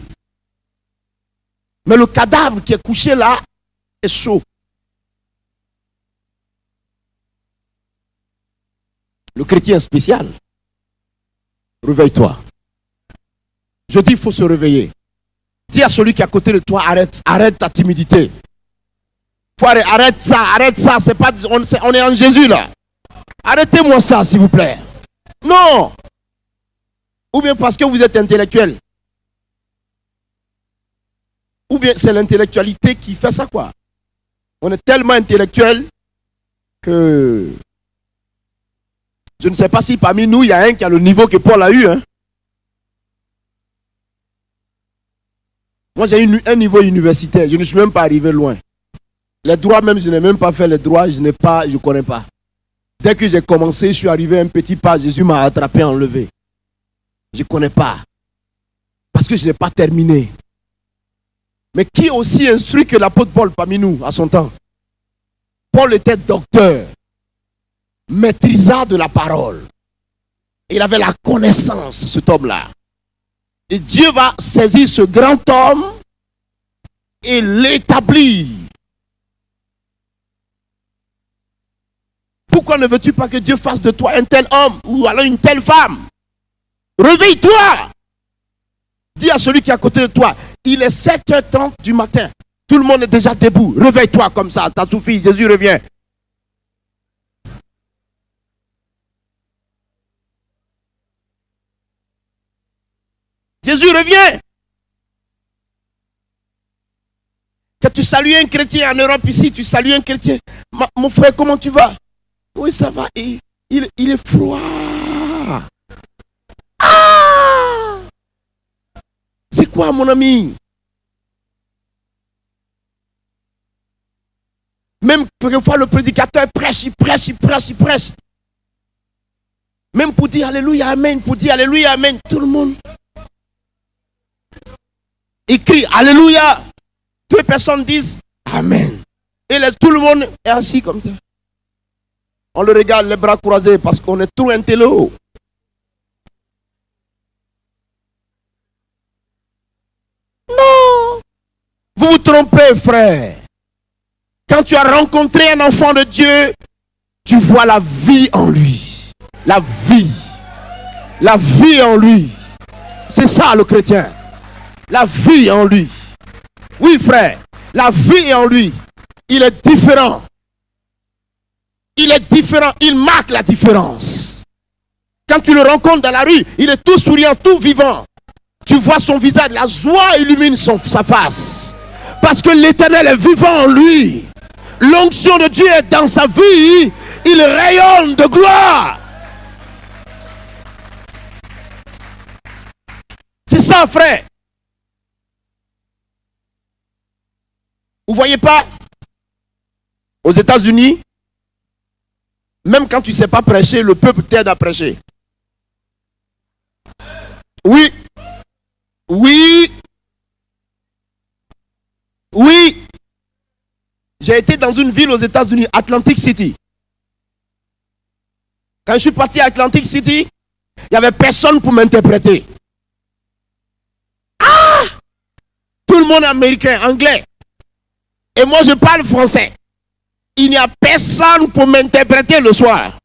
Mais le cadavre qui est couché là est chaud. Le chrétien spécial. Réveille-toi. Je dis il faut se réveiller. Dis à celui qui est à côté de toi, arrête ta timidité. Arrête ça, c'est pas, on est en Jésus là. Arrêtez-moi ça s'il vous plaît. Non. Ou bien parce que vous êtes intellectuel. Ou bien c'est l'intellectualité qui fait ça quoi. On est tellement intellectuel que je ne sais pas si parmi nous il y a un qui a le niveau que Paul a eu. Hein. Moi j'ai un niveau universitaire, je ne suis même pas arrivé loin. Les droits même, je n'ai même pas fait les droits, je ne connais pas. Dès que j'ai commencé, je suis arrivé à un petit pas, Jésus m'a attrapé, enlevé. Je ne connais pas. Parce que je n'ai pas terminé. Mais qui est aussi instruit que l'apôtre Paul parmi nous, à son temps? Paul était docteur, maîtrisant de la parole. Il avait la connaissance, cet homme-là. Et Dieu va saisir ce grand homme et l'établir. Pourquoi ne veux-tu pas que Dieu fasse de toi un tel homme ou alors une telle femme? Réveille-toi. Dis à celui qui est à côté de toi, il est 7h30 du matin. Tout le monde est déjà debout. Réveille-toi comme ça, t'as suffi, Jésus revient. Jésus revient. Que tu salues un chrétien en Europe ici, tu salues un chrétien. Mon frère, comment tu vas? Oui, ça va. Il est froid. Ah! C'est quoi, mon ami? Même quelquefois, le prédicateur prêche, il prêche. Même pour dire Alléluia, Amen, tout le monde il crie Alléluia. Toutes les personnes disent Amen. Et tout le monde est assis comme ça. On le regarde les bras croisés parce qu'on est trop intello. Non. Vous vous trompez, frère. Quand tu as rencontré un enfant de Dieu, tu vois la vie en lui. La vie. La vie en lui. C'est ça le chrétien. La vie en lui. Oui, frère. La vie en lui. Il est différent. Il est différent. Il marque la différence. Quand tu le rencontres dans la rue, il est tout souriant, tout vivant. Tu vois son visage, la joie illumine sa face. Parce que l'Éternel est vivant en lui. L'onction de Dieu est dans sa vie. Il rayonne de gloire. C'est ça, frère. Vous voyez pas? Aux États-Unis, même quand tu ne sais pas prêcher, le peuple t'aide à prêcher. Oui. Oui. Oui. J'ai été dans une ville aux États-Unis, Atlantic City. Quand je suis parti à Atlantic City, il n'y avait personne pour m'interpréter. Ah! Tout le monde est américain, anglais. Et moi, je parle français. Il n'y a personne pour m'interpréter le soir.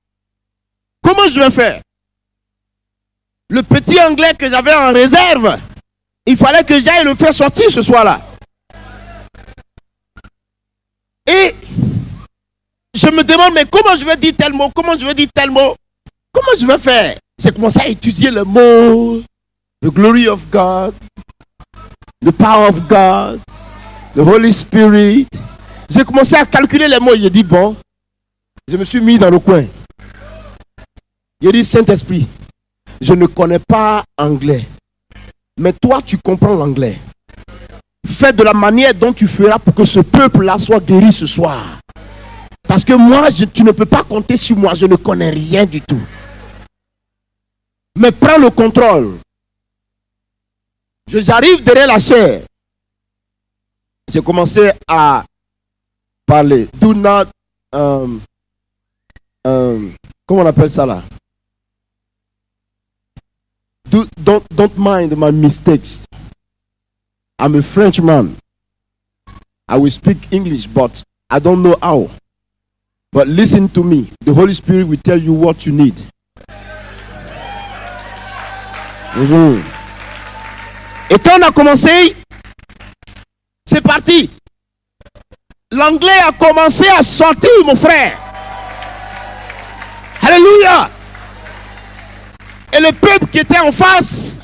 Comment je vais faire? Le petit anglais que j'avais en réserve, il fallait que j'aille le faire sortir ce soir-là. Et je me demande, mais comment je vais dire tel mot? Comment je vais dire tel mot? Comment je vais faire? J'ai commencé à étudier le mot. The glory of God. The power of God. The Holy Spirit. J'ai commencé à calculer les mots. J'ai dit, bon, je me suis mis dans le coin. J'ai dit, Saint-Esprit, je ne connais pas anglais. Mais toi, tu comprends l'anglais. Fais de la manière dont tu feras pour que ce peuple-là soit guéri ce soir. Parce que moi, tu ne peux pas compter sur moi. Je ne connais rien du tout. Mais prends le contrôle. J'arrive derrière la chair. J'ai commencé à parler. Do not, comment on appelle ça là? Don't mind my mistakes. I'm a Frenchman. I will speak English, but I don't know how. But listen to me. The Holy Spirit will tell you what you need. Et quand on a commencé, c'est parti. L'anglais a commencé à sortir, mon frère. Alléluia. Et le peuple qui était en face,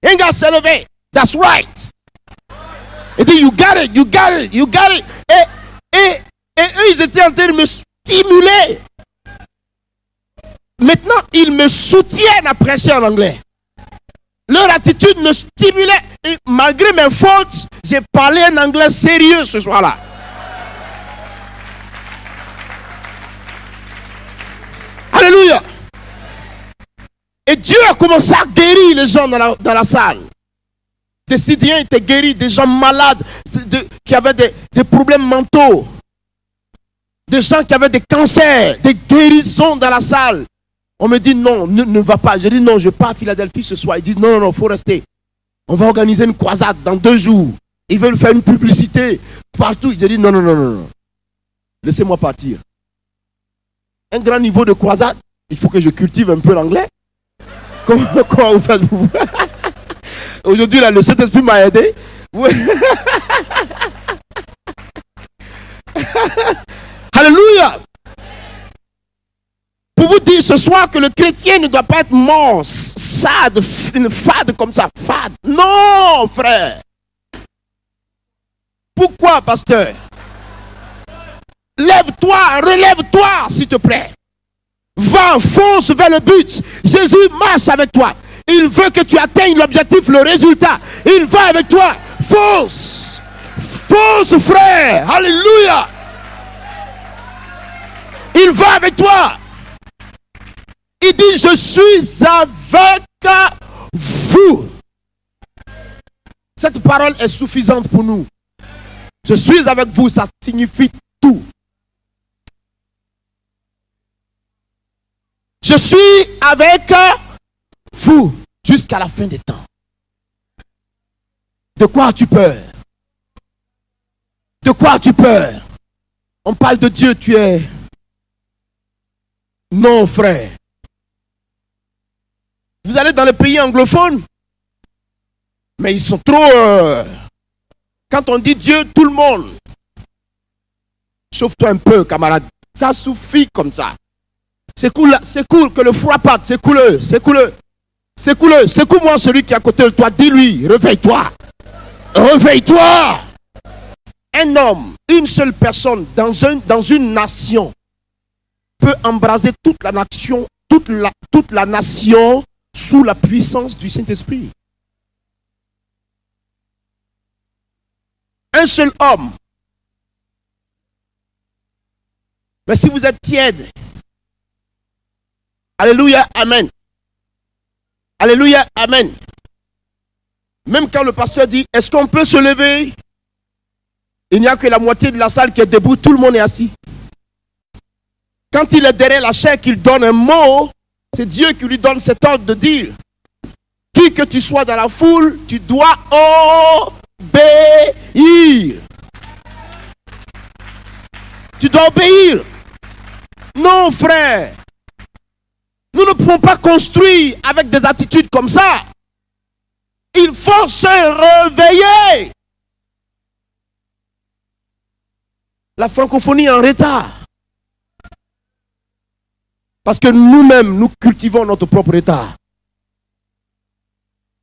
il a se levé. That's right. Il dit, you got it, you got it, you got it. Et eux, ils étaient en train de me stimuler. Maintenant, ils me soutiennent à prêcher en anglais. Leur attitude me stimulait. Et malgré mes fautes, j'ai parlé un anglais sérieux ce soir-là. Alléluia. Et Dieu a commencé à guérir les gens dans la salle. Des Syriens étaient guéris, des gens malades, qui avaient des problèmes mentaux. Des gens qui avaient des cancers, des guérisons dans la salle. On me dit non, ne va pas. Je dis non, je pars à Philadelphie ce soir. Ils disent non, il faut rester. On va organiser une croisade dans 2 jours. Ils veulent faire une publicité partout. Je dis non. Laissez-moi partir. Un grand niveau de croisade, il faut que je cultive un peu l'anglais. Comment vous faites vous? Aujourd'hui, là, le Saint-Esprit m'a aidé. Oui. Alléluia. Pour vous dire ce soir que le chrétien ne doit pas être mort, sade, une fade comme ça, fade. Non, frère. Pourquoi, pasteur? Lève-toi, relève-toi, s'il te plaît. Va, fonce vers le but. Jésus marche avec toi. Il veut que tu atteignes l'objectif, le résultat. Il va avec toi. Fonce. Fonce, frère. Alléluia. Il va avec toi. Il dit, je suis avec vous. Cette parole est suffisante pour nous. Je suis avec vous, ça signifie tout. Je suis avec vous jusqu'à la fin des temps. De quoi as-tu peur? De quoi as-tu peur? On parle de Dieu, tu es... Non, frère. Vous allez dans les pays anglophones, mais ils sont trop... Quand on dit Dieu, tout le monde. Chauffe-toi un peu, camarade. Ça suffit comme ça. C'est cool que le foie parte. Secoue-le. Secoue-moi celui qui est à côté de toi. Dis-lui, réveille-toi. Réveille-toi. Un homme, une seule personne dans une nation peut embraser toute la nation, toute la nation sous la puissance du Saint-Esprit. Un seul homme. Mais si vous êtes tiède, alléluia, amen. Alléluia, amen. Même quand le pasteur dit, est-ce qu'on peut se lever? Il n'y a que la moitié de la salle qui est debout, tout le monde est assis. Quand il est derrière la chair, qu'il donne un mot, c'est Dieu qui lui donne cet ordre de dire, qui que tu sois dans la foule, tu dois obéir. Tu dois obéir. Non, frère. Nous ne pouvons pas construire avec des attitudes comme ça. Il faut se réveiller. La francophonie est en retard. Parce que nous-mêmes, nous cultivons notre propre retard.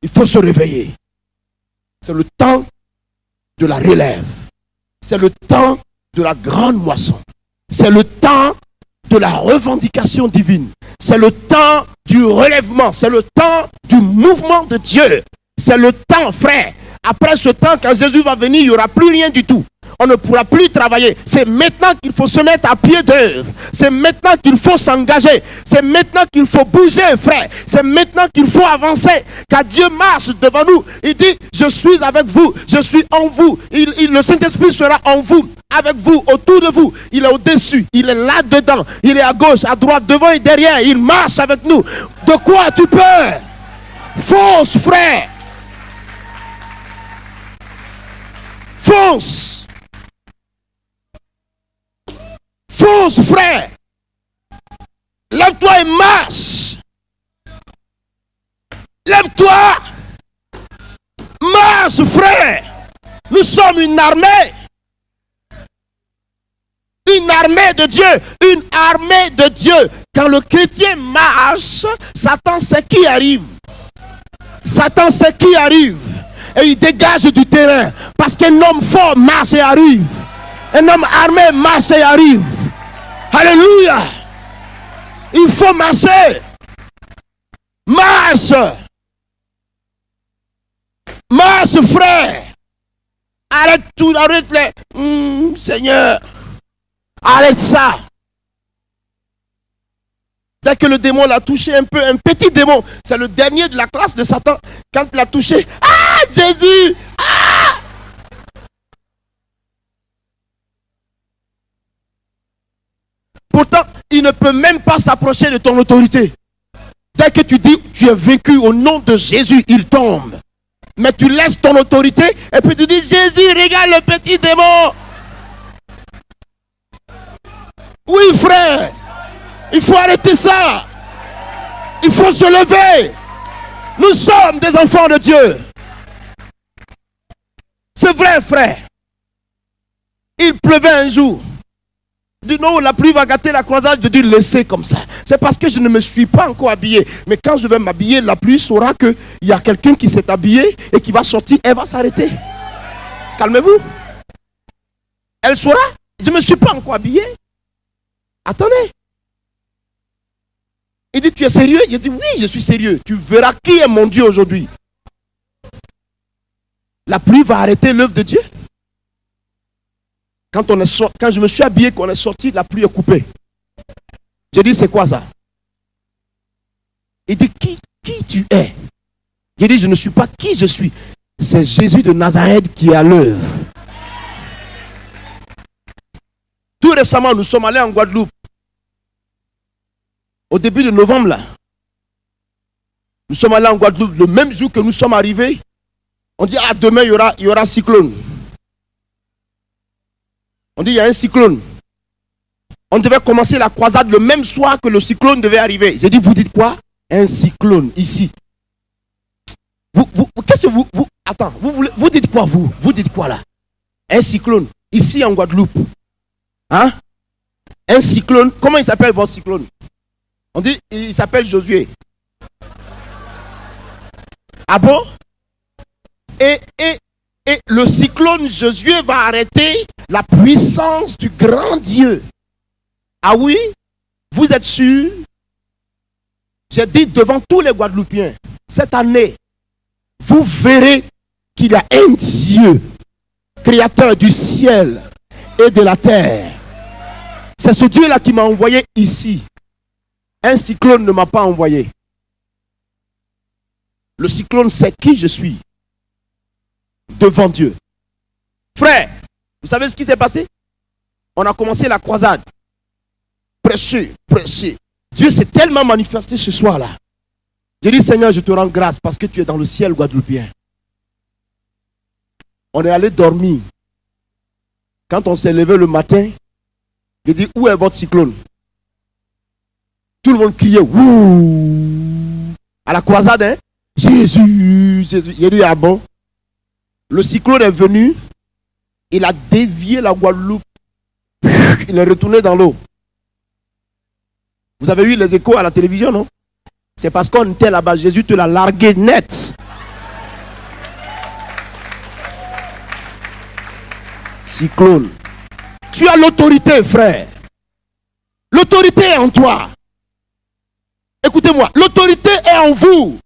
Il faut se réveiller. C'est le temps de la relève. C'est le temps de la grande moisson. C'est le temps de la revendication divine. C'est le temps du relèvement. C'est le temps du mouvement de Dieu. C'est le temps, frère. Après ce temps, quand Jésus va venir, il n'y aura plus rien du tout. On ne pourra plus travailler. C'est maintenant qu'il faut se mettre à pied d'œuvre. C'est maintenant qu'il faut s'engager. C'est maintenant qu'il faut bouger, frère. C'est maintenant qu'il faut avancer. Car Dieu marche devant nous. Il dit, je suis avec vous. Je suis en vous. Le Saint-Esprit sera en vous, avec vous, autour de vous. Il est au-dessus. Il est là-dedans. Il est à gauche, à droite, devant et derrière. Il marche avec nous. De quoi as-tu peur? Fonce, frère. Fonce. Fonce, frère. Lève-toi et marche. Lève-toi. Marche, frère. Nous sommes une armée. Une armée de Dieu. Une armée de Dieu. Quand le chrétien marche, Satan sait qui arrive. Satan sait qui arrive. Et il dégage du terrain. Parce qu'un homme fort marche et arrive. Un homme armé marche et arrive. Alléluia. Il faut marcher. Marche. Marche, frère. Arrête tout, arrête les... Seigneur. Arrête ça. Dès que le démon l'a touché un peu, un petit démon, c'est le dernier de la classe de Satan. Quand il l'a touché, ah, Jésus, ah. Pourtant, il ne peut même pas s'approcher de ton autorité. Dès que tu dis, tu es vaincu au nom de Jésus, il tombe. Mais tu laisses ton autorité et puis tu dis, Jésus, regarde le petit démon. Oui, frère. Il faut arrêter ça. Il faut se lever. Nous sommes des enfants de Dieu. C'est vrai, frère. Il pleuvait un jour. Du non, la pluie va gâter la croisade. Je dis laissez comme ça. C'est parce que je ne me suis pas encore habillé. Mais quand je vais m'habiller, la pluie saura qu'il y a quelqu'un qui s'est habillé et qui va sortir. Elle va s'arrêter. Calmez-vous. Elle saura. Je ne me suis pas encore habillé. Attendez. Il dit, tu es sérieux? Je dis, oui, je suis sérieux. Tu verras qui est mon Dieu aujourd'hui. La pluie va arrêter l'œuvre de Dieu. Quand je me suis habillé, qu'on est sorti, la pluie est coupée. Je dis, c'est quoi ça? Il dit, qui tu es? Je dis, je ne suis pas qui je suis. C'est Jésus de Nazareth qui est à l'œuvre. Tout récemment, nous sommes allés en Guadeloupe. au début de novembre, là, nous sommes allés en Guadeloupe, le même jour que nous sommes arrivés, on dit, ah, demain, il y aura cyclone. On dit, il y a un cyclone. On devait commencer la croisade le même soir que le cyclone devait arriver. J'ai dit, vous dites quoi? Un cyclone, ici. Qu'est-ce que vous attends, vous dites quoi, vous dites quoi, là? Un cyclone, ici en Guadeloupe. Hein? Un cyclone, comment il s'appelle votre cyclone? On dit, il s'appelle Josué. Ah bon? Et le cyclone Josué va arrêter la puissance du grand Dieu. Ah oui? Vous êtes sûr? J'ai dit devant tous les Guadeloupéens, cette année, vous verrez qu'il y a un Dieu, créateur du ciel et de la terre. C'est ce Dieu-là qui m'a envoyé ici. Un cyclone ne m'a pas envoyé. Le cyclone sait qui je suis devant Dieu. Frère, vous savez ce qui s'est passé? On a commencé la croisade. Prêcher, prêcher. Dieu s'est tellement manifesté ce soir-là. J'ai dit, Seigneur, je te rends grâce parce que tu es dans le ciel guadeloupéen. On est allé dormir. Quand on s'est levé le matin, j'ai dit, où est votre cyclone? Tout le monde criait, ouh! À la croisade, hein? Jésus, Jésus. J'ai dit, ah bon? Le cyclone est venu, il a dévié la Guadeloupe, il est retourné dans l'eau. Vous avez eu les échos à la télévision, non? C'est parce qu'on était là-bas, Jésus te l'a largué net. Cyclone. Tu as l'autorité, frère. L'autorité est en toi. Écoutez-moi, l'autorité est en vous.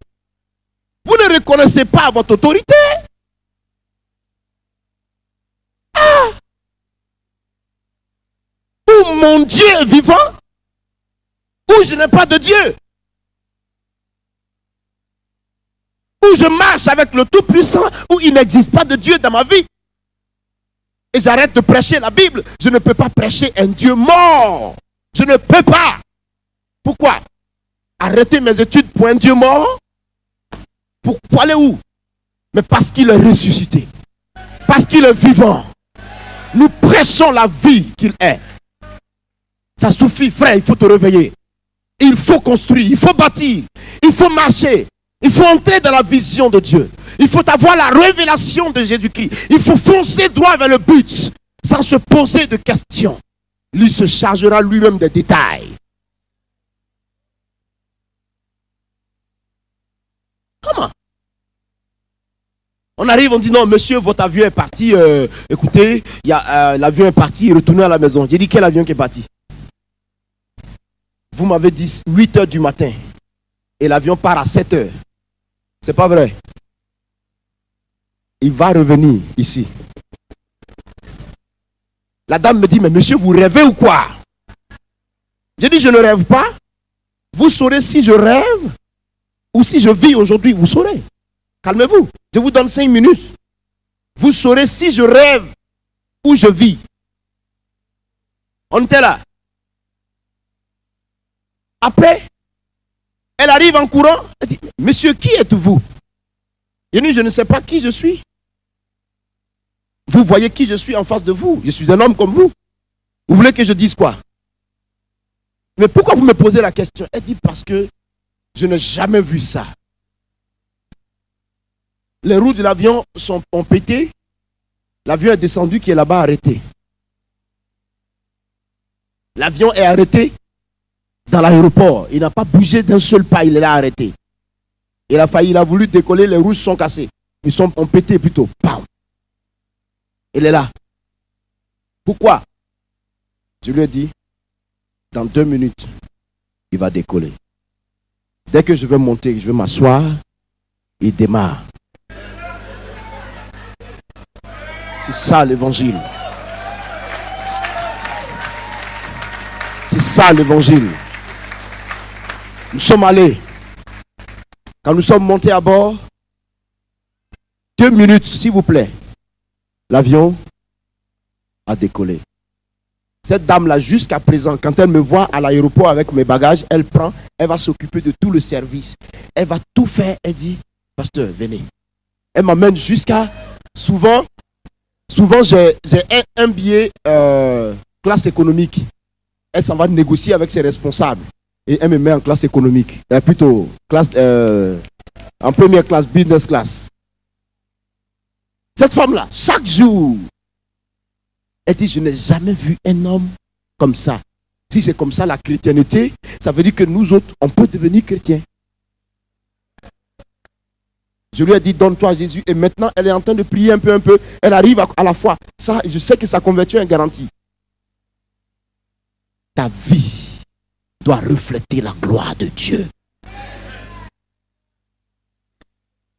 Vous ne reconnaissez pas votre autorité. Ah! Où mon Dieu est vivant, où je n'ai pas de Dieu, où je marche avec le Tout-Puissant, où il n'existe pas de Dieu dans ma vie. Et j'arrête de prêcher la Bible. Je ne peux pas prêcher un Dieu mort. Je ne peux pas. Pourquoi? Arrêter mes études pour un Dieu mort? Pour aller où? Mais parce qu'il est ressuscité. Parce qu'il est vivant. Nous prêchons la vie qu'il est. Ça suffit, frère, il faut te réveiller. Il faut construire, il faut bâtir, il faut marcher. Il faut entrer dans la vision de Dieu. Il faut avoir la révélation de Jésus-Christ. Il faut foncer droit vers le but, sans se poser de questions. Lui se chargera lui-même des détails. Comment? On arrive, on dit non, monsieur, votre avion est parti. Écoutez, l'avion est parti, retournez à la maison. J'ai dit, quel avion qui est parti? Vous m'avez dit 8 h du matin. Et l'avion part à 7 h. C'est pas vrai. Il va revenir ici. La dame me dit, mais monsieur, vous rêvez ou quoi? J'ai dit, je ne rêve pas. Vous saurez si je rêve ou si je vis aujourd'hui, vous saurez. Calmez-vous. Je vous donne 5 minutes. Vous saurez si je rêve ou je vis. On était là. Après, elle arrive en courant. Elle dit, monsieur, qui êtes-vous? Je dis, je ne sais pas qui je suis. Vous voyez qui je suis en face de vous. Je suis un homme comme vous. Vous voulez que je dise quoi? Mais pourquoi vous me posez la question? Elle dit, parce que je n'ai jamais vu ça. Les roues de l'avion ont pété. L'avion est descendu qui est là-bas arrêté. L'avion est arrêté dans l'aéroport. Il n'a pas bougé d'un seul pas, il est là arrêté. Il a voulu décoller, les roues sont cassées. Ils ont pété plutôt. Bam. Il est là. Pourquoi? Je lui ai dit, dans 2 minutes, il va décoller. Dès que je vais monter, je vais m'asseoir, il démarre. C'est ça l'évangile. C'est ça l'évangile. Nous sommes allés. Quand nous sommes montés à bord, 2 minutes, s'il vous plaît, l'avion a décollé. Cette dame-là, jusqu'à présent, quand elle me voit à l'aéroport avec mes bagages, elle va s'occuper de tout le service. Elle va tout faire. Elle dit, pasteur, venez. Elle m'amène jusqu'à... Souvent j'ai un billet classe économique. Elle s'en va négocier avec ses responsables. Et elle me met en classe économique. Plutôt classe, en première classe, business class. Cette femme-là, chaque jour, elle dit, je n'ai jamais vu un homme comme ça. Si c'est comme ça la chrétienté, ça veut dire que nous autres, on peut devenir chrétiens. Je lui ai dit, donne-toi à Jésus. Et maintenant, elle est en train de prier un peu. Elle arrive à la foi. Ça, je sais que sa conversion est garantie. Ta vie doit refléter la gloire de Dieu.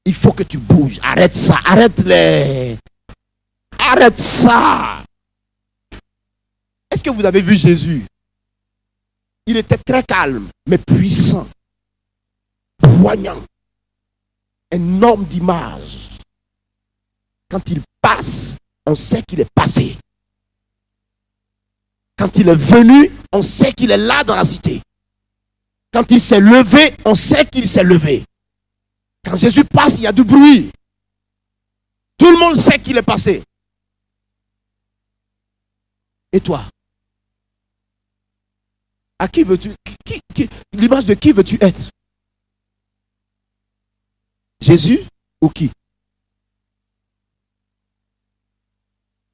Il faut que tu bouges. Arrête ça. Arrête ça. Est-ce que vous avez vu Jésus? Il était très calme, mais puissant, poignant, un homme d'image. Quand il passe, on sait qu'il est passé. Quand il est venu, on sait qu'il est là dans la cité. Quand il s'est levé, on sait qu'il s'est levé. Quand Jésus passe, il y a du bruit. Tout le monde sait qu'il est passé. Et toi? À qui veux-tu, l'image de qui veux-tu être? Jésus ou qui?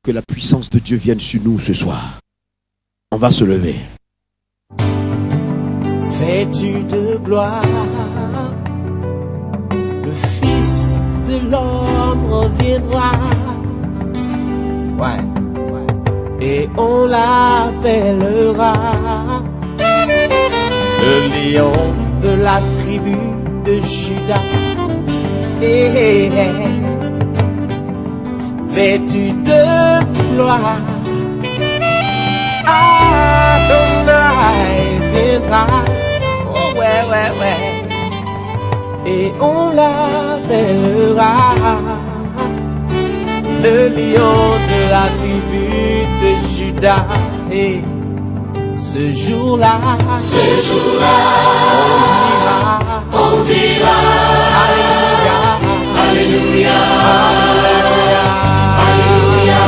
Que la puissance de Dieu vienne sur nous ce soir. On va se lever. Vêtu de gloire, le Fils de l'homme reviendra. Ouais. Et on l'appellera le lion de la tribu de Juda. Vêtu de gloire, Adonai viendra. Oh ouais. Et on l'appellera le lion de la tribu de Juda. Et ce jour-là, on dira, Alléluia, Alléluia, Alléluia,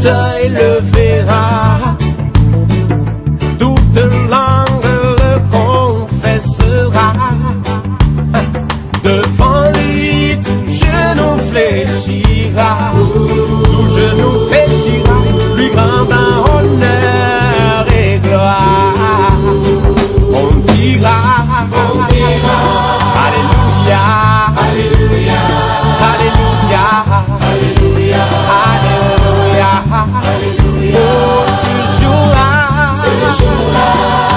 œil le verra, toute langue le confessera. Devant lui, tout genou fléchira, lui rendant honneur et gloire. On dira, Alléluia, Alléluia, Alléluia, Alléluia, Alléluia. Alléluia. Oh, ce jour-là,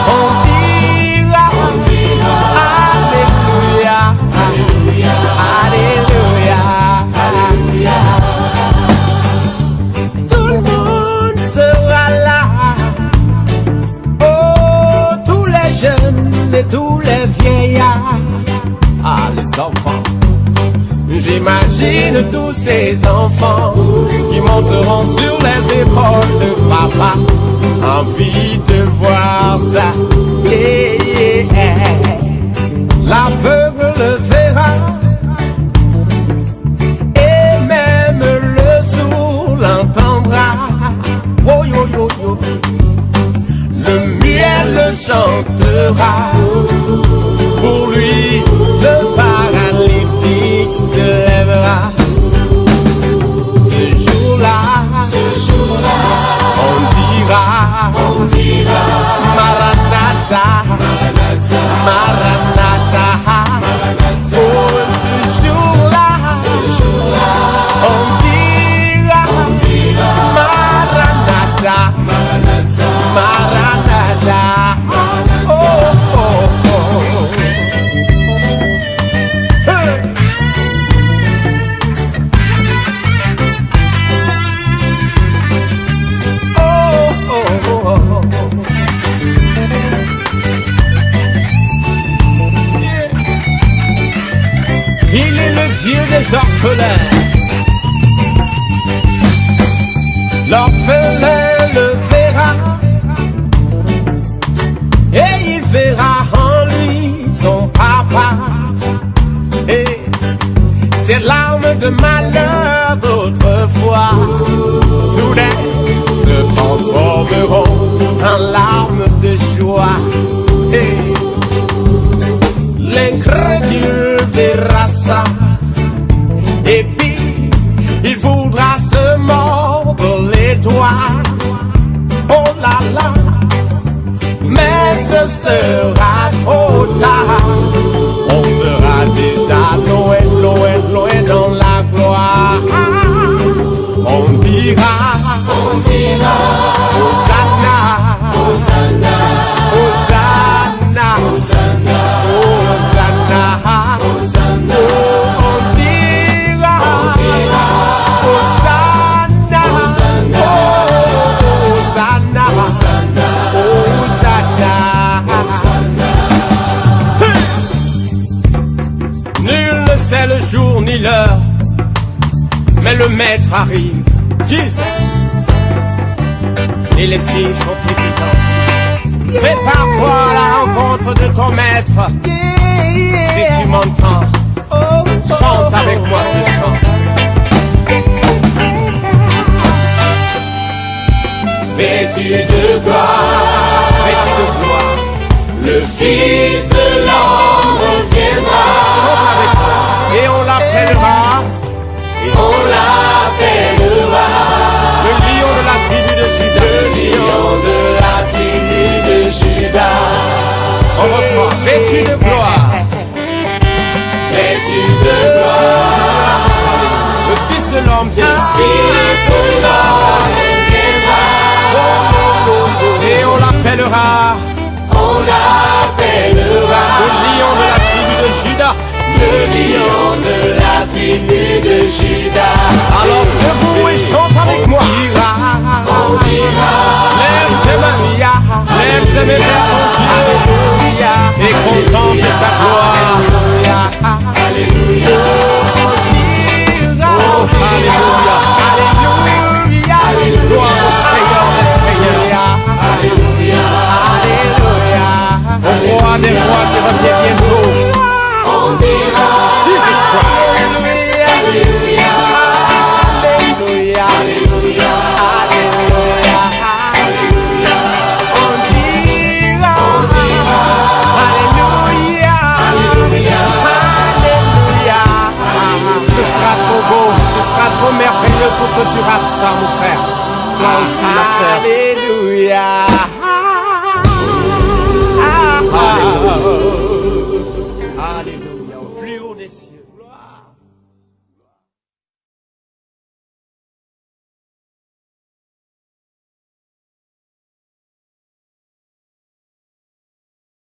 on dira, Alléluia, Alléluia, Alléluia, Alléluia. Tout le monde sera là. Oh, tous les jeunes et tous les vieillards. Ah, les enfants. J'imagine tous ces enfants qui monteront sur les épaules de papa. Envie de voir ça. L'aveugle le verra et même le sourd l'entendra. Oh, yo, yo, yo. Le miel le chantera. orphelins. L'orphelin le verra et il verra en lui son papa. Et ces larmes de malheur d'autrefois soudain se transformeront en larmes de joie. Et l'incrédule verra ça et puis il voudra se mordre les doigts. Oh là là, mais ce sera trop tard. On sera déjà loin, loin, loin dans la gloire. On dira Hosanna, Hosanna, Hosanna, Hosanna, Hosanna, Hosanna. On dira Hosanna, Hosanna, Hosanna, Hosanna. Nul ne sait le jour ni l'heure, mais le maître arrive, Jesus. Et les signes sont évidents. Prépare-toi à la rencontre de ton maître. Si tu m'entends, chante avec moi ce chant. Vêtu de gloire, Vêtu de gloire, le Fils de l'homme reviendra. chante avec moi. Et on l'appellera, On l'appellera le lion de la tribu de Juda. le lion de la tribu de Juda. On reprend, vêtu de gloire, Vêtu de gloire, le fils de l'homme viendra. Fils de l'homme viendra. Et on l'appellera, On l'appellera le lion de la tribu de Juda. le lion de la tribu de Juda. Alors debout et chante avec moi. On dira Lève tes mains, lève tes mains vers ton Dieu et contemple sa gloire. Alléluia, Alléluia, Alléluia, gloire au Seigneur des Seigneurs. Alléluia, Alléluia, au roi des rois qui revient bientôt. on dira Jesus Christ. Alléluia, Alléluia, Alléluia, Alléluia, Alléluia, on dira, Alléluia, Alléluia, Alléluia. Ce sera trop beau, ce sera trop merveilleux pour que tu rates ça, mon frère. Toi aussi, ma sœur. Alléluia.